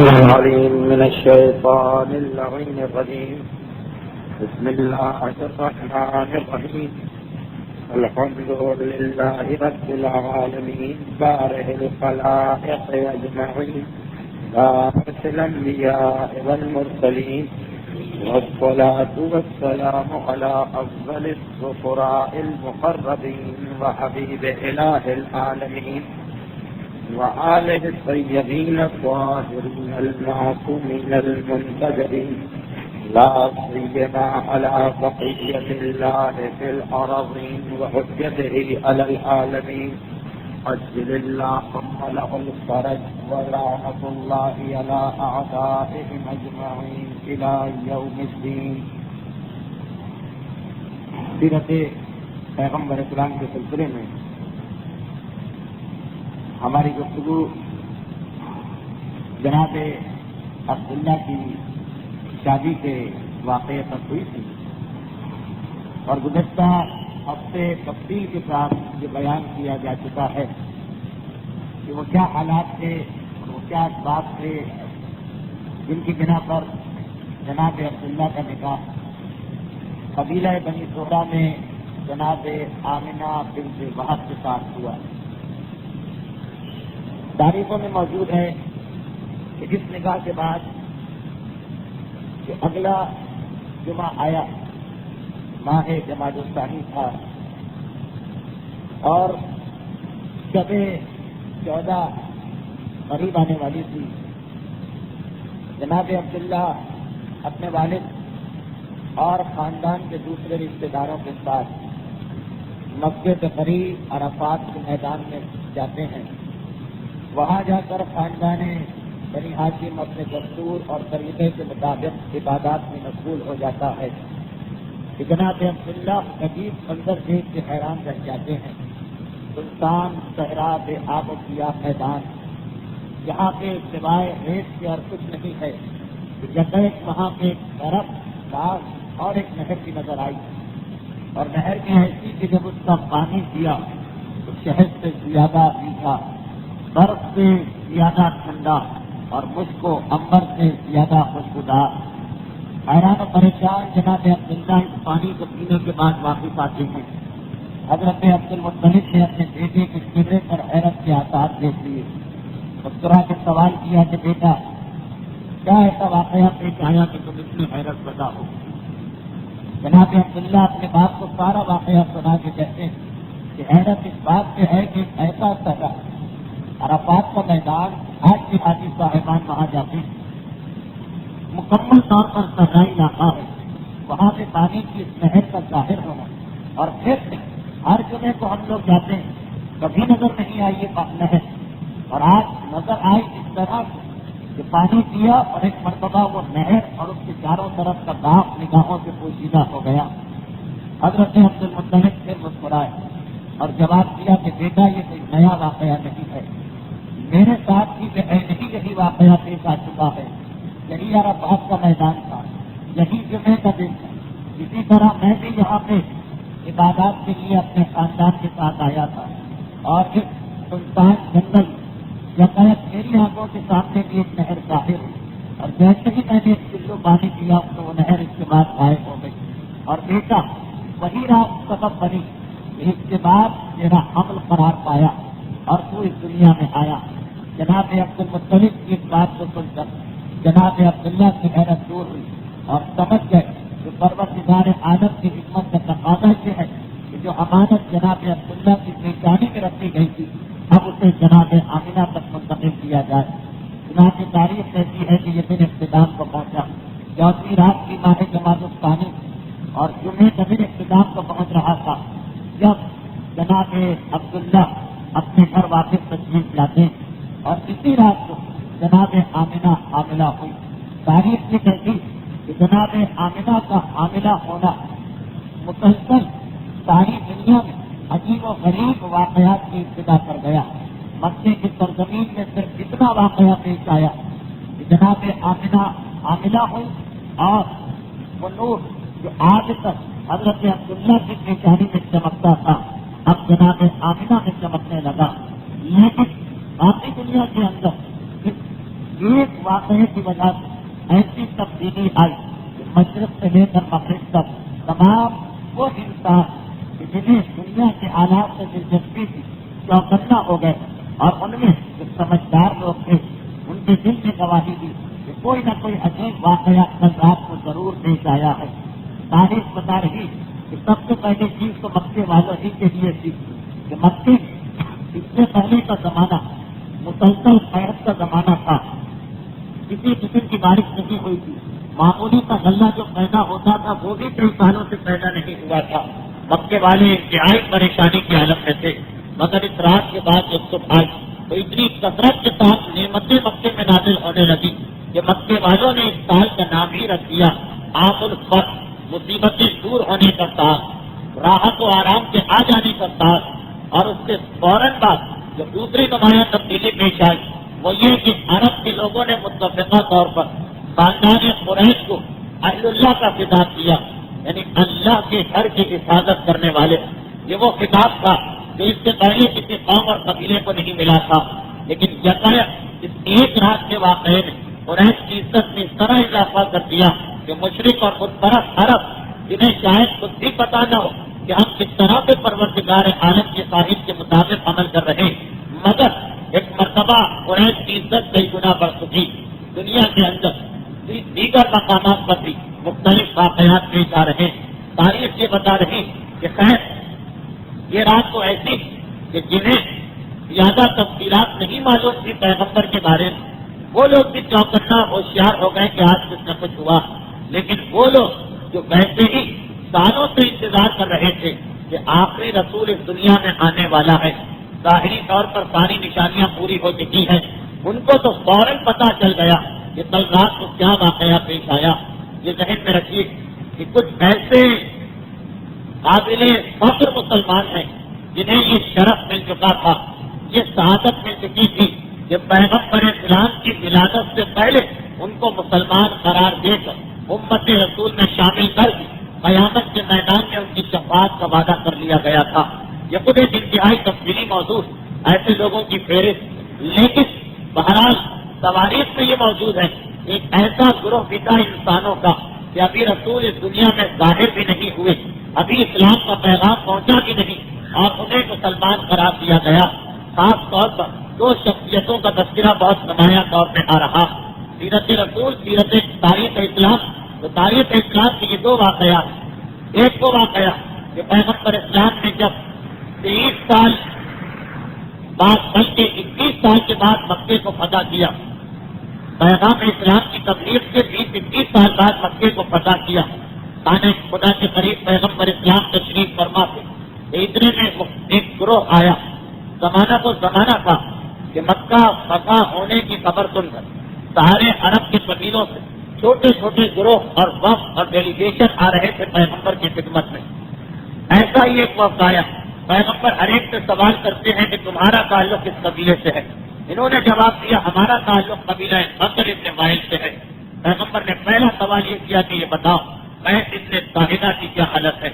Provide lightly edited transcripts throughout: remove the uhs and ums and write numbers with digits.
العليم من الشيطان اللعين الرجيم. بسم الله الرحمن الرحيم. الحمد لله رب العالمين بارئ الخلائق أجمعين بارئ الأنبياء والمرسلين، والصلاة والسلام على أفضل السفراء المقربين وحبيب إله العالمين وآله الطيبين الطاهرين المعصومين المنتجبين، لا سيما على بقية الله في الأراضين وحجته على العالمين. عجل اللهم له الفرج ولعنة الله على أعدائهم أجمعين إلى يوم الدين. سیرت پیغمبر اسلام کے سلسلے میں ہماری گفتگو جناب عبداللہ کی شادی کے واقعے پر ہوئی تھی، اور گزشتہ ہفتے تفصیل کے ساتھ یہ بیان کیا جا چکا ہے کہ وہ کیا حالات تھے، وہ کیا اسباب تھے جن کی بنا پر جناب عبداللہ کا نکاح قبیلہ بنی زہرہ میں جناب آمنہ بنت وہب کے ساتھ ہوا. تاریخوں میں موجود ہے کہ جس نکاح کے بعد جو اگلا جمعہ آیا ماہ جمادی الثانی تھا، اور شب 14 قریب آنے والی تھی، جناب عبداللہ اپنے والد اور خاندان کے دوسرے رشتے داروں کے ساتھ مکے کے قریب عرفات کے میدان میں جاتے ہیں. وہاں جا کر خاندان بنی ہاشم اپنے دستور اور طریقے کے مطابق عبادات میں مشغول ہو جاتا ہے. جناب عبداللہ عجیب منظر دیکھ کے حیران رہ جاتے ہیں. سلطان صحرا بے آب و گیاہ میدان، جہاں پہ سوائے ریت کے اور کچھ نہیں ہے. جگہ وہاں پہ ایک درخت، باغ اور ایک نہر کی نظر آئی، اور نہر کی ایسی کہ جب اس کا پانی پیا تو شہد سے زیادہ میٹھا، برف سے زیادہ ٹھنڈا، اور مجھ کو امبر سے زیادہ خوشبودار. حیران و پریشان جناب عبداللہ اس پانی کو پینے کے بعد واپس آتے ہیں. حضرت عبد المطلب نے اپنے بیٹے کے چہرے پر حیرت کے آثار دیکھ لیے. مسکرا کے سوال کیا کہ بیٹا، کیا ایسا واقعہ پیش آیا کہ تم اتنی حیرت زدہ ہو؟ جناب عبداللہ اپنے باپ کو سارا واقعہ سنا کے کہتے ہیں کہ حیرت اس بات سے ہے کہ ایسا سزا عرفات کا میدان، آج کے حاجی صاحبان وہاں جاتے ہیں، مکمل طور پر سرائے علاقہ ہے، وہاں پہ پانی کی اس نہر کا ظاہر ہونا، اور پھر ہر جمعے کو ہم لوگ جاتے ہیں، کبھی نظر نہیں آئی یہ نہر، اور آج نظر آئی اس طرح کہ پانی پیا اور ایک مرتبہ وہ نہر اور اس کے چاروں طرف کا باغ نگاہوں سے پوشیدہ ہو گیا. حضرت عبد المطلب پھر مسکرائے اور جواب دیا کہ بیٹا یہ کوئی نیا واقعہ نہیں ہے، میرے ساتھ بھی یہی واقعہ پیش آ چکا ہے. یہی عرفات کا میدان تھا، یہی جمعے کا دن تھا. اسی طرح میں بھی یہاں پہ عبادات کے لیے اپنے خاندان کے ساتھ آیا تھا، اور ایک سلطان جنگل یکایک میری آنکھوں کے سامنے بھی ایک نہر ظاہر ہوئی، اور جیسے ہی میں نے ایک کلو پانی پیا تو وہ نہر اس کے بعد غائب ہو گئی. اور بیٹا وہی رات سبب بنی، اس کے بعد میرا حمل قرار پایا اور تو اس دنیا میں آیا. جناب عبد المطلب کی اس بات کو سن کر جناب عبداللہ کی حیرت دور ہوئی اور سمجھ گئے کہ پروردگار عالم کی حکمت کا تقاضا یہ ہے کہ جو امانت جناب عبداللہ کی پیشانی میں رکھی گئی تھی اب اسے جناب آمنہ تک منتقل کیا جائے. چنانچہ تاریخ کہتی ہے کہ یہ دن اختتام کو پہنچا. 14ویں رات کی ماہ جمادی الثانی اور جمعے کا دن اختتام کو پہنچ رہا تھا جب جناب عبداللہ اپنے گھر واپس تشریف لاتے ہیں، اور اسی رات کو جناب آمنہ حاملہ ہوئی. تاریخ یہ کہتی کہ جناب آمنہ کا حاملہ ہونا مسلسل ساری دنیا میں عجیب و غریب واقعات کی ابتدا کر گیا. مکے کی سرزمین میں صرف اتنا واقعہ پیش آیا کہ جناب آمنہ حاملہ ہوئی، اور وہ نور جو آج تک حضرت عبداللہ کی پیشانی میں چمکتا تھا اب جناب آمنہ میں چمکنے لگا. لیکن باقی دنیا کے اندر ایک واقعے کی وجہ سے ایسی تبدیلی آئی کہ مشرق سے لے کر مغرب تک تمام وہ انسان کہ جنہیں دنیا کے آلات سے دلچسپی تھی چوکنا ہو گئے، اور ان میں جو سمجھدار لوگ تھے ان کے دل نے گواہی دی کہ کوئی نہ کوئی عجیب واقعہ کل رات کو ضرور پیش آیا ہے۔ تاریخ بتا رہی کہ سب سے پہلے چیز تو مکے والوں ہی کے لیے تھی کہ مکے اس سے پہلے کا زمانہ مسلسل خیرت کا زمانہ تھا، کسی قسم کی بارش نہیں ہوئی تھی، معمولی کا غلہ جو پیدا ہوتا تھا وہ بھی کئی سالوں سے پیدا نہیں ہوا تھا۔ مکے والے انتہائی پریشانی کی حالت میں تھے، مگر اس رات کے بعد جب صبح آئی تو اتنی کثرت کے ساتھ نعمتیں مکے میں نازل ہونے لگی کہ مکے والوں نے اس سال کا نام ہی رکھ دیا عام الفتح، مصیبتیں دور ہونے کا سال، راحت و آرام کے آ جانے کا سال۔ اور اس کے فوراً بعد جو دوسری نمایاں تبدیلی پیش آئی وہ یہ کہ عرب کے لوگوں نے متفقہ طور پر خاندان قریش کو اہل اللہ کا خطاب کیا، یعنی اللہ کے گھر کی حفاظت کرنے والے۔ یہ وہ خطاب تھا جو اس سے پہلے کسی قوم اور قبیلے کو نہیں ملا تھا، لیکن یکایک اس ایک رات کے واقعے نے قریش کی عزت میں اس طرح اضافہ کر دیا کہ مشرق اور خودپرست عرب جنہیں شاید خود بھی پتا نہ ہو کہ ہم کس طرح سے پروردگار عالم کے صاحب کے مطابق عمل کر رہے، مگر ایک مرتبہ قریش کی عزت کئی گنا بڑھ چکی۔ دنیا کے اندر دیگر مقامات پر بھی مختلف واقعات پیش آ رہے ہیں۔ تاریخ یہ بتا رہی کہ خیر یہ رات تو ایسی کہ جنہیں زیادہ تفصیلات نہیں معلوم تھی پیغمبر کے بارے میں، وہ لوگ بھی چوکنا ہوشیار ہو گئے کہ آج کچھ نہ کچھ ہوا، لیکن وہ لوگ جو ویسے ہی سالوں سے انتظار کر رہے تھے کہ آخری رسول اس دنیا میں آنے والا ہے، ظاہری طور پر ساری نشانیاں پوری ہو چکی ہیں، ان کو تو فوراً پتہ چل گیا کہ کل رات کو کیا واقعہ پیش آیا۔ یہ ذہن میں رکھیے کہ کچھ ایسے قابل فخر مسلمان ہیں جنہیں یہ شرف مل چکا تھا، یہ سعادت مل چکی تھی کہ پیغمبر اسلام کی ولادت سے پہلے ان کو مسلمان قرار دے کر امت رسول میں شامل کر کے قیامت کے میدان میں ان کی شفاعت کا وعدہ کر لیا گیا تھا۔ یہ خود ایک انتہائی تفصیلی موضوع ایسے لوگوں کی فہرست، لیکن بہرحال تواریخ میں یہ موجود ہے ایک ایسا گروہ بھی تھا انسانوں کا کہ ابھی رسول اس دنیا میں ظاہر بھی نہیں ہوئے، ابھی اسلام کا پیغام پہنچا بھی نہیں، اور انہیں مسلمان قرار دیا گیا۔ خاص طور پر دو شخصیتوں کا تذکرہ بہت نمایاں طور پہ آ رہا، سیرت رسول، سیرت تاریخ اسلام۔ تو تاریخ اسلام کے یہ دو واقعات، ایک وہ واقعہ کہ پیغمبر اسلام نے جب 23 سال بعد بلکہ 21 سال کے بعد مکے کو فتح کیا، پیغام اسلام کی تبلیغ سے 20-21 سال بعد مکے کو فتح کیا، خانہ خدا کے قریب پیغمبر اسلام تشریف فرما تھے، اتنے میں ایک گروہ آیا۔ زمانہ کو زمانہ تھا کہ مکہ فتح ہونے کی خبر سن کر سارے عرب کے قبیلوں سے چھوٹے چھوٹے گروہ اور وفد اور ڈیلیگیشن آ رہے تھے پیغمبر کی خدمت میں۔ ایسا ہی ایک وفد آیا، پیغمبر ہر ایک سے سوال کرتے ہیں کہ تمہارا تعلق کس قبیلے سے ہے؟ انہوں نے جواب دیا ہمارا تعلق قبیلہ بکر ابن وائل سے ہے۔ پیغمبر نے پہلا سوال یہ کیا کہ یہ بتاؤ قیس ابن ساحدہ کی کیا حالت ہے؟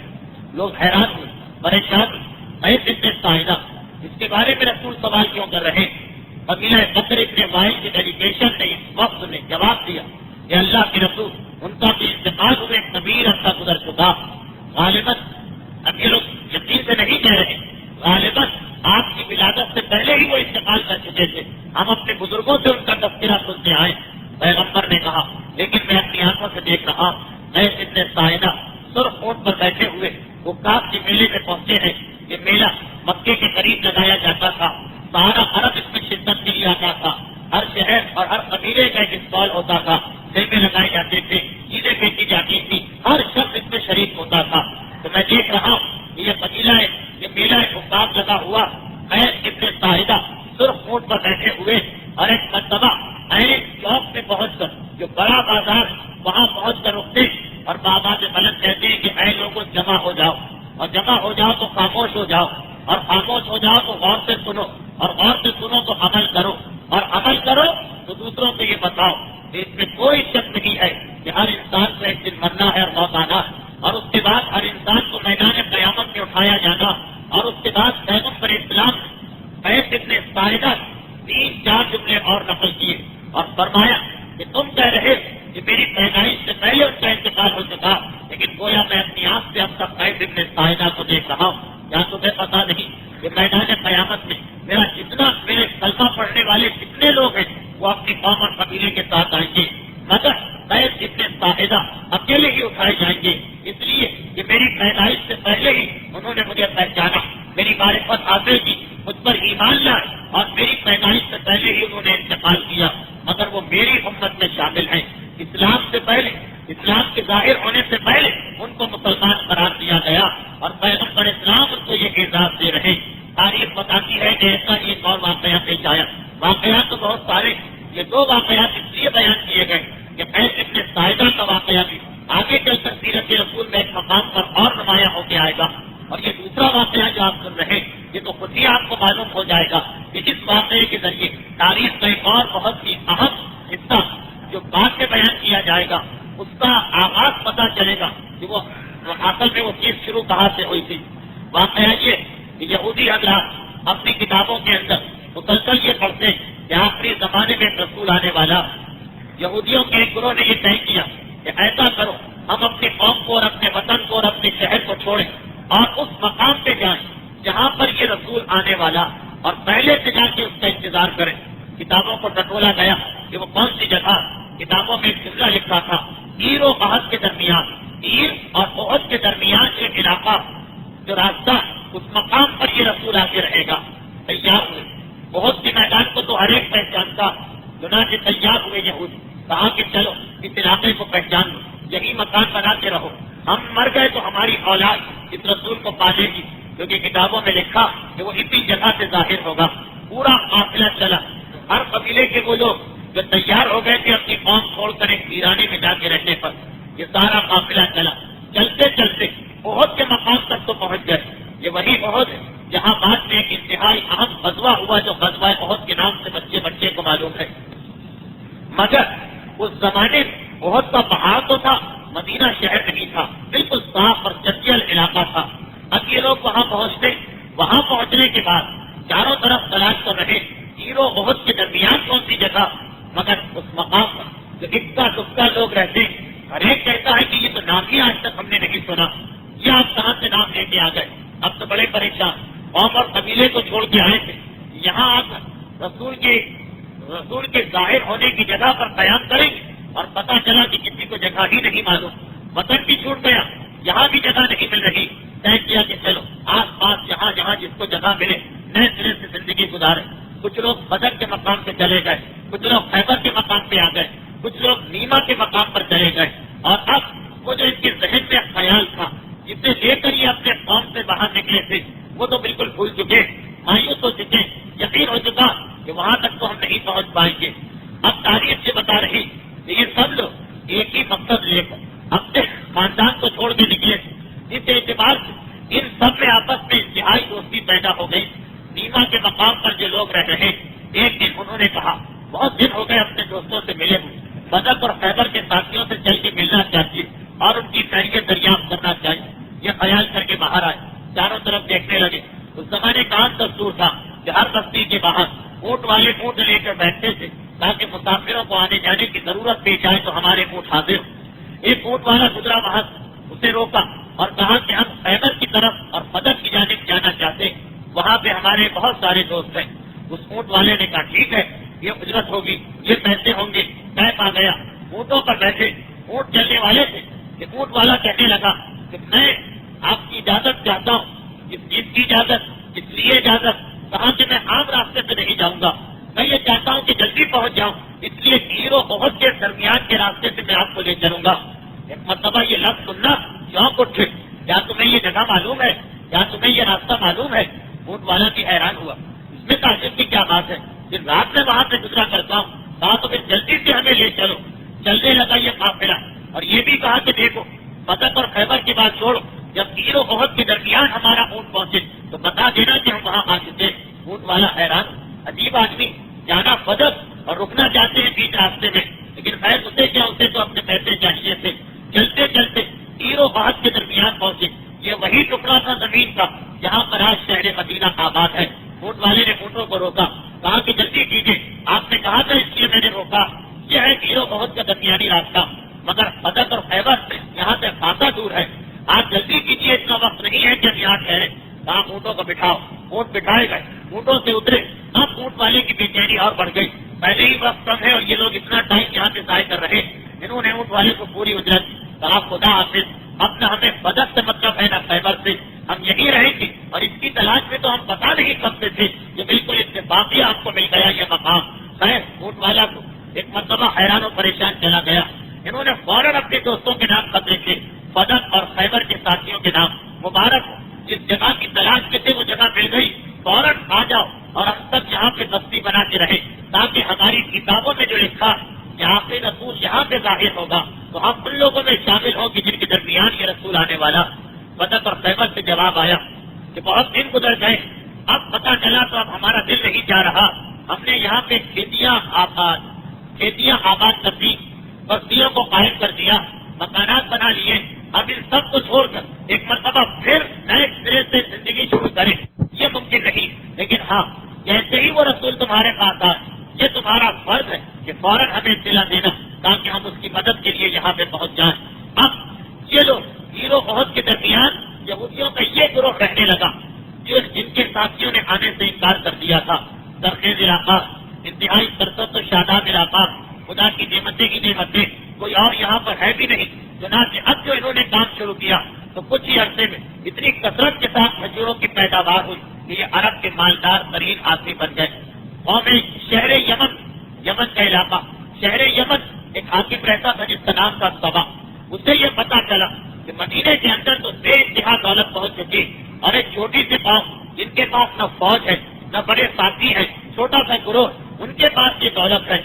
لوگ حیران ہوئے، پریشان ہوئے، قیس ابن ساحدہ اس کے بارے میں رسول سوال کیوں کر رہے ہیں؟ قبیلہ بکر ابن وائل کی ڈیلیگیشن نے اس وقت نے جواب دیا کہ اللہ کے رسول ان کا بھی انتقال ہوئے کبیر عرصہ گزر چکا، غالباً اب یہ لوگ یقین سے نہیں کہہ رہے، غالباً آپ کی ولادت سے پہلے ہی وہ انتقال کر چکے تھے، ہم اپنے بزرگوں سے ان کا تذکرہ سنتے آئے۔ پیغمبر نے کہا لیکن میں اپنی آنکھوں سے دیکھ رہا قیس ابن ساحدہ سرخ اونٹ پر بیٹھے ہوئے وہ کاف کے میلے میں پہنچے ہیں۔ یہ میلہ مکے کے قریب لگایا جاتا تھا، سارا عرب اس میں شدت کے لیے آتا تھا، ہر شہر اور ہر قبیلے کا ایک اسٹال ہوتا تھا، خیمے لگائے جاتے تھے، چیزیں بیچی جاتی تھی، ہر شخص اس میں شریک ہوتا تھا۔ تو میں دیکھ رہا ہوں کہ یہ قبیلہ ہے، یہ میلہ حکام لگا ہوا، قیس ابن ساحدہ سرخ اونٹ پر بیٹھے ہوئے، اور ایک مرتبہ ایک چوک میں پہنچ کر جو بڑا بازار وہاں پہنچ کر رکتے اور بابا سے بلند کہتے ہیں کہ اے لوگوں جمع ہو جاؤ، اور جمع ہو جاؤ تو خاموش ہو جاؤ، اور خاموش ہو جاؤ تو غور سے سنو، اور غور سے سنو تو عمل کرو، اور عمل کرو تو دوسروں کو یہ بتاؤ کہ اس میں کوئی شک نہیں ہے کہ ہر انسان کو ایک دن مرنا ہے اور موت آنا، اور اس کے بعد ہر انسان کو میدان قیامت میں اٹھایا جانا۔ اور اس کے بعد پیغمبر اسلام قیس ابن ساحدہ 3-4 جملے اور نقل کیے اور فرمایا کہ تم کہہ رہے کہ میری پیدائش سے پہلے ان کا انتقال ہو چکا، لیکن گویا میں اپنی آنکھ سے اب تک قیس ابن ساعدہ کو دیکھ رہا ہوں. کیا تمہیں پتا نہیں کہ میدان قیامت میں میرا جتنا میرے کلمہ پڑھنے والے جتنے لوگ ہیں وہ اپنی قوم اور قبیلے کے ساتھ آئیں گے، مگر قیس ابن ساعدہ اکیلے ہی اٹھائے جائیں گے، اس لیے کہ میری پیدائش سے پہلے ہی انہوں نے مجھے پہچانا، میری معرفت حاصل کی، مجھ پر ایمان لائے اور میری پیدائش سے پہلے ہی انہوں نے انتقال کیا، مگر وہ میری امت میں شامل ہیں. اسلام سے پہلے، اسلام کے ظاہر ہونے سے پہلے ان کو مسلمان قرار دیا گیا اور پیغمبر اسلام ان کو یہ اعزاز دے رہے. تاریخ بتاتی ہے کہ ایسا ایک اور واقعہ پیش آیا. واقعات تو بہت سارے، یہ دو واقعات اس لیے بیان کیے گئے کہ قیس ابن ساعدہ کا واقعہ بھی آگے چل کر سیرت رسول میں ایک مقام پر اور نمایاں ہو کے آئے گا، اور یہ دوسرا واقعہ جو آپ سن رہے ہیں یہ تو خود ہی آپ کو معلوم ہو جائے گا کہ اس واقعے کے ذریعے تاریخ کا ایک اور بہت ہی اہم حصہ جو بعد میں بیان کیا جائے گا اس کا آغاز پتہ چلے گا کہ وہ اصل میں وہ چیز شروع کہاں سے ہوئی تھی. واقعہ یہ کہ یہودی حضرات اپنی کتابوں کے اندر مسلسل یہ پڑھتے ہیں کہ آخری زمانے میں رسول آنے والا. یہودیوں کے ایک گروہ نے یہ طے کیا کہ ایسا کرو ہم اپنی قوم کو اور اپنے وطن کو اور اپنے شہر کو چھوڑیں اور اس مقام پہ جائیں جہاں پر یہ رسول آنے والا، اور پہلے سے جا کے اس کا انتظار کریں. کتابوں کو ٹٹولا گیا کہ وہ کون سی جگہ. کتابوں میں ایک جملہ لکھا تھا تیر و احد کے درمیان، تیر اور احد کے درمیان ایک علاقہ جو راستہ، اس مقام پر یہ رسول آ کے رہے گا. تیار ہوئے. احد کے میدان کو تو ہر ایک پہچانتا، چنانچہ تیار ہوئے یہود، کہا کہ چلو اس علاقے کو پہچان لو، یہی مکان بناتے رہو، ہم مر گئے تو ہماری اولاد اس رسول کو پالے گی، کیونکہ کتابوں میں لکھا کہ وہ اسی جگہ سے ظاہر ہوگا. پورا قافلہ چلا. ہر قبیلے کے وہ لوگ جو تیار ہو گئے تھے اپنی قوم چھوڑ کر ایک ویرانے میں جا کے رہنے پر، یہ سارا قافلہ چلا. چلتے چلتے احد کے مقام تک تو پہنچ گئے. یہ وہی احد ہے جہاں بعد میں ایک انتہائی اہم غزوہ ہوا جو غزوہ احد کے نام سے بچے بچے کو معلوم ہے. مگر اس زمانے میں احد کا پہاڑ تو تھا، مدینہ شہر نہیں تھا، بالکل صاف اور جنگل علاقہ تھا. اب یہ لوگ وہاں پہنچتے، وہاں پہنچنے کے بعد چاروں طرف تلاش کر رہے تیر و احد کے درمیان کون سی جگہ، مگر اس مقام پر جو اکا دکا لوگ رہتے، ہر ایک کہتا ہے کہ یہ تو نام ہی آج تک ہم نے نہیں سنا، یہ آپ کہاں سے نام لے کے آ گئے. اب تو بڑے پریشان، قوم اور قبیلے کو چھوڑ کے آئے تھے، یہاں آ کر رسول کے ظاہر ہونے کی جگہ پر قیام کریں گے، اور پتہ چلا کہ کسی کو جگہ ہی نہیں معلوم، وطن بھی چھوٹ گیا، یہاں بھی جگہ نہیں مل رہی. طے کیا کہ چلو آس پاس جہاں جہاں جس کو جگہ ملے نئے سرے سے زندگی گزارے. کچھ لوگ بدر کے مقام پہ چلے گئے، کچھ لوگ خیبر کے مقام پہ آ گئے، کچھ لوگ نیما کے مقام پر چلے گئے. اور اب وہ جو ان کے ذہن میں خیال تھا جسے لے کر یہ اپنے قوم سے باہر نکلے تھے وہ تو بالکل بھول چکے، مایوس ہو چکے، یقین ہو چکا کہ وہاں تک تو ہم نہیں پہنچ پائیں گے. اب تاریخ سے بتا رہی کہ یہ سب لوگ ایک ہی مقصد لے کر اپنے خاندان کو چھوڑ کے نکلے. اس اعتبار سے ان سب میں آپس میں انتہائی دوستی پیدا ہو گئی. نیما کے مقام پر جو لوگ رہ رہے، ایک دن انہوں نے کہا بہت دن ہو گئے اپنے دوستوں سے ملے ہوئے، بدر اور خیبر کے ساتھیوں سے چل کے ملنا چاہیے اور ان کی خیریت دریافت کرنا چاہیے. یہ خیال کر کے باہر آئے، چاروں طرف دیکھنے لگے. اس زمانے کا عام دستور تھا کہ ہر بستی کے باہر اونٹ والے اونٹ لے کر بیٹھتے تھے تاکہ مسافروں کو آنے جانے کی ضرورت پیش آئے تو ہمارے اونٹ حاضر. ایک اونٹ والا گزرا وہاں، اسے روکا اور کہا کہ ہم خیبر کی طرف اور بدر کی جانب جانا چاہتے ہیں، وہاں پہ ہمارے بہت سارے دوست ہیں. اس اونٹ والے نے کہا ٹھیک ہے، یہ اجرت ہوگی، یہ پیسے ہوں گے. طے پا گیا. اونٹوں پر بیٹھے، اونٹ چلنے والے تھے کہ اونٹ والا کہنے لگا کہ میں آپ کی اجازت چاہتا ہوں. اس چیز کی اجازت، اس لیے اجازت کہا کہ میں عام راستے سے نہیں جاؤں گا، میں یہ چاہتا ہوں کہ جلدی پہنچ جاؤں، اس لیے تیر و احد کے درمیان کے راستے سے میں آپ کو لے چلوں گا. ایک مرتبہ یہ لفظ سننا چونک اٹھے، کیا تمہیں یہ جگہ معلوم ہے، کیا تمہیں یہ راستہ معلوم ہے؟ اونٹ والا بھی حیران ہوا، اس میں تعجب کی کیا بات ہے، پھر رات میں وہاں سے گزرا کرتا ہوں. کہا تو پھر جلدی سے ہمیں لے چلو. چلنے لگا یہ قافلہ، اور یہ بھی کہا کہ دیکھو بدر اور خیبر کی بات چھوڑو، جب تیر و احد کے درمیان ہمارا اونٹ پہنچے تو بتا دینا کہ ہم وہاں آ چکے. اونٹ والا حیران، عجیب آدمی، جانا بدر اور رکنا چاہتے ہیں بیچ راستے میں، لیکن خیر اسے کیا، اسے تو اپنے پیسے چاہیے تھے. چلتے چلتے تیر و احد کے درمیان پہنچے. یہ وہی ٹکڑا تھا زمین کا جہاں پر آج شہر مدینہ آباد ہے. اونٹ والے نے اونٹوں کو روکا کہا کہ جلدی کیجیے، آپ نے کہا تھا اس لیے میں نے روکا، یہ ہے گیرو بہت کا درمیانی راستہ، مگر بدر اور خیبر یہاں سے خاصا دور ہے، آپ جلدی کیجیے، اتنا وقت نہیں ہے کہ ہم یہاں ٹھہرے۔ کہا اونٹوں کو بٹھاؤ، اونٹ بٹھائے گئے، اونٹوں سے اترے، اب اونٹ والے کی بے چینی اور بڑھ گئی، پہلے ہی وقت کم ہے اور یہ لوگ اتنا ٹائم یہاں پہ ضائع کر رہے، انہوں نے اونٹ والے کو پوری اجرت۔ کہا خدا حافظ، اب نہ ہمیں بدر سے مطلب ہے نہ خیبر سے، ہم یہی رہیں گے، اور اس کی تلاش میں تو ہم پتا نہیں کب سے تھے، یہ بالکل اتفاقی آپ کو مل گیا یہ مقام۔ خیر اونٹ والا کو ایک مرتبہ حیران و پریشان چلا گیا، انہوں نے فوراً اپنے دوستوں کے نام خط لکھے، بدر اور خیبر کے ساتھیوں کے نام، مبارک ہو، جس جگہ کی تلاش میں تھے وہ جگہ مل گئی، فوراً آ جاؤ اور ہم تک یہاں پہ بستی بنا کے رہے، تاکہ ہماری کتابوں میں جو لکھا کہ آخری رسول یہاں پہ ظاہر ہوگا تو ہم ان لوگوں میں شامل ہوں گے جن کے درمیان یہ رسول آنے والا۔ بدر اور خیبر سے جواب آیا کہ بہت دن گزر گئے، اب پتہ چلا تو اب ہمارا دل نہیں جا رہا، ہم نے یہاں پہ کھیتیاں آباد کر دی، بستیوں کو قائم کر دیا، مکانات بنا لیے، اب ان سب کو چھوڑ کر ایک مرتبہ پھر نئے سرے سے زندگی شروع کریں، یہ ممکن نہیں، لیکن ہاں جیسے ہی وہ رسول تمہارے پاس آئے یہ تمہارا فرض ہے کہ فوراً ہمیں اطلاع دینا تاکہ ہم اس کی مدد کے لیے یہاں پہ پہنچ جائیں۔ اب یہ لوگ ہیرو بہت کے درمیان یہودیوں کا یہ گروہ رہنے لگا جن کے ساتھیوں نے آنے سے انکار کر دیا تھا، درخیز علاقہ، انتہائی سرسبز و شاداب علاقہ، خدا کی نعمتیں ہی نعمتیں، کوئی اور یہاں پر ہے بھی نہیں، چنانچہ اب جو انہوں نے کام شروع کیا تو کچھ ہی عرصے میں اتنی کثرت کے ساتھ کھجوروں کی پیداوار ہوئی کہ یہ عرب کے مالدار ترین آدمی بن گئے۔ قوم شہر یمن کا علاقہ، شہر یمن ایک حاکم رہتا تھا جس کا نام تھا سبا، اسے یہ پتا چلا کہ مدینے کے اندر تو بے انتہا دولت پہنچ چکی، اور ایک چھوٹی سی قوم جن کے پاس نہ فوج ہے نہ بڑے ساتھی ہیں، چھوٹا سا گروہ، ان کے پاس یہ دولت ہے۔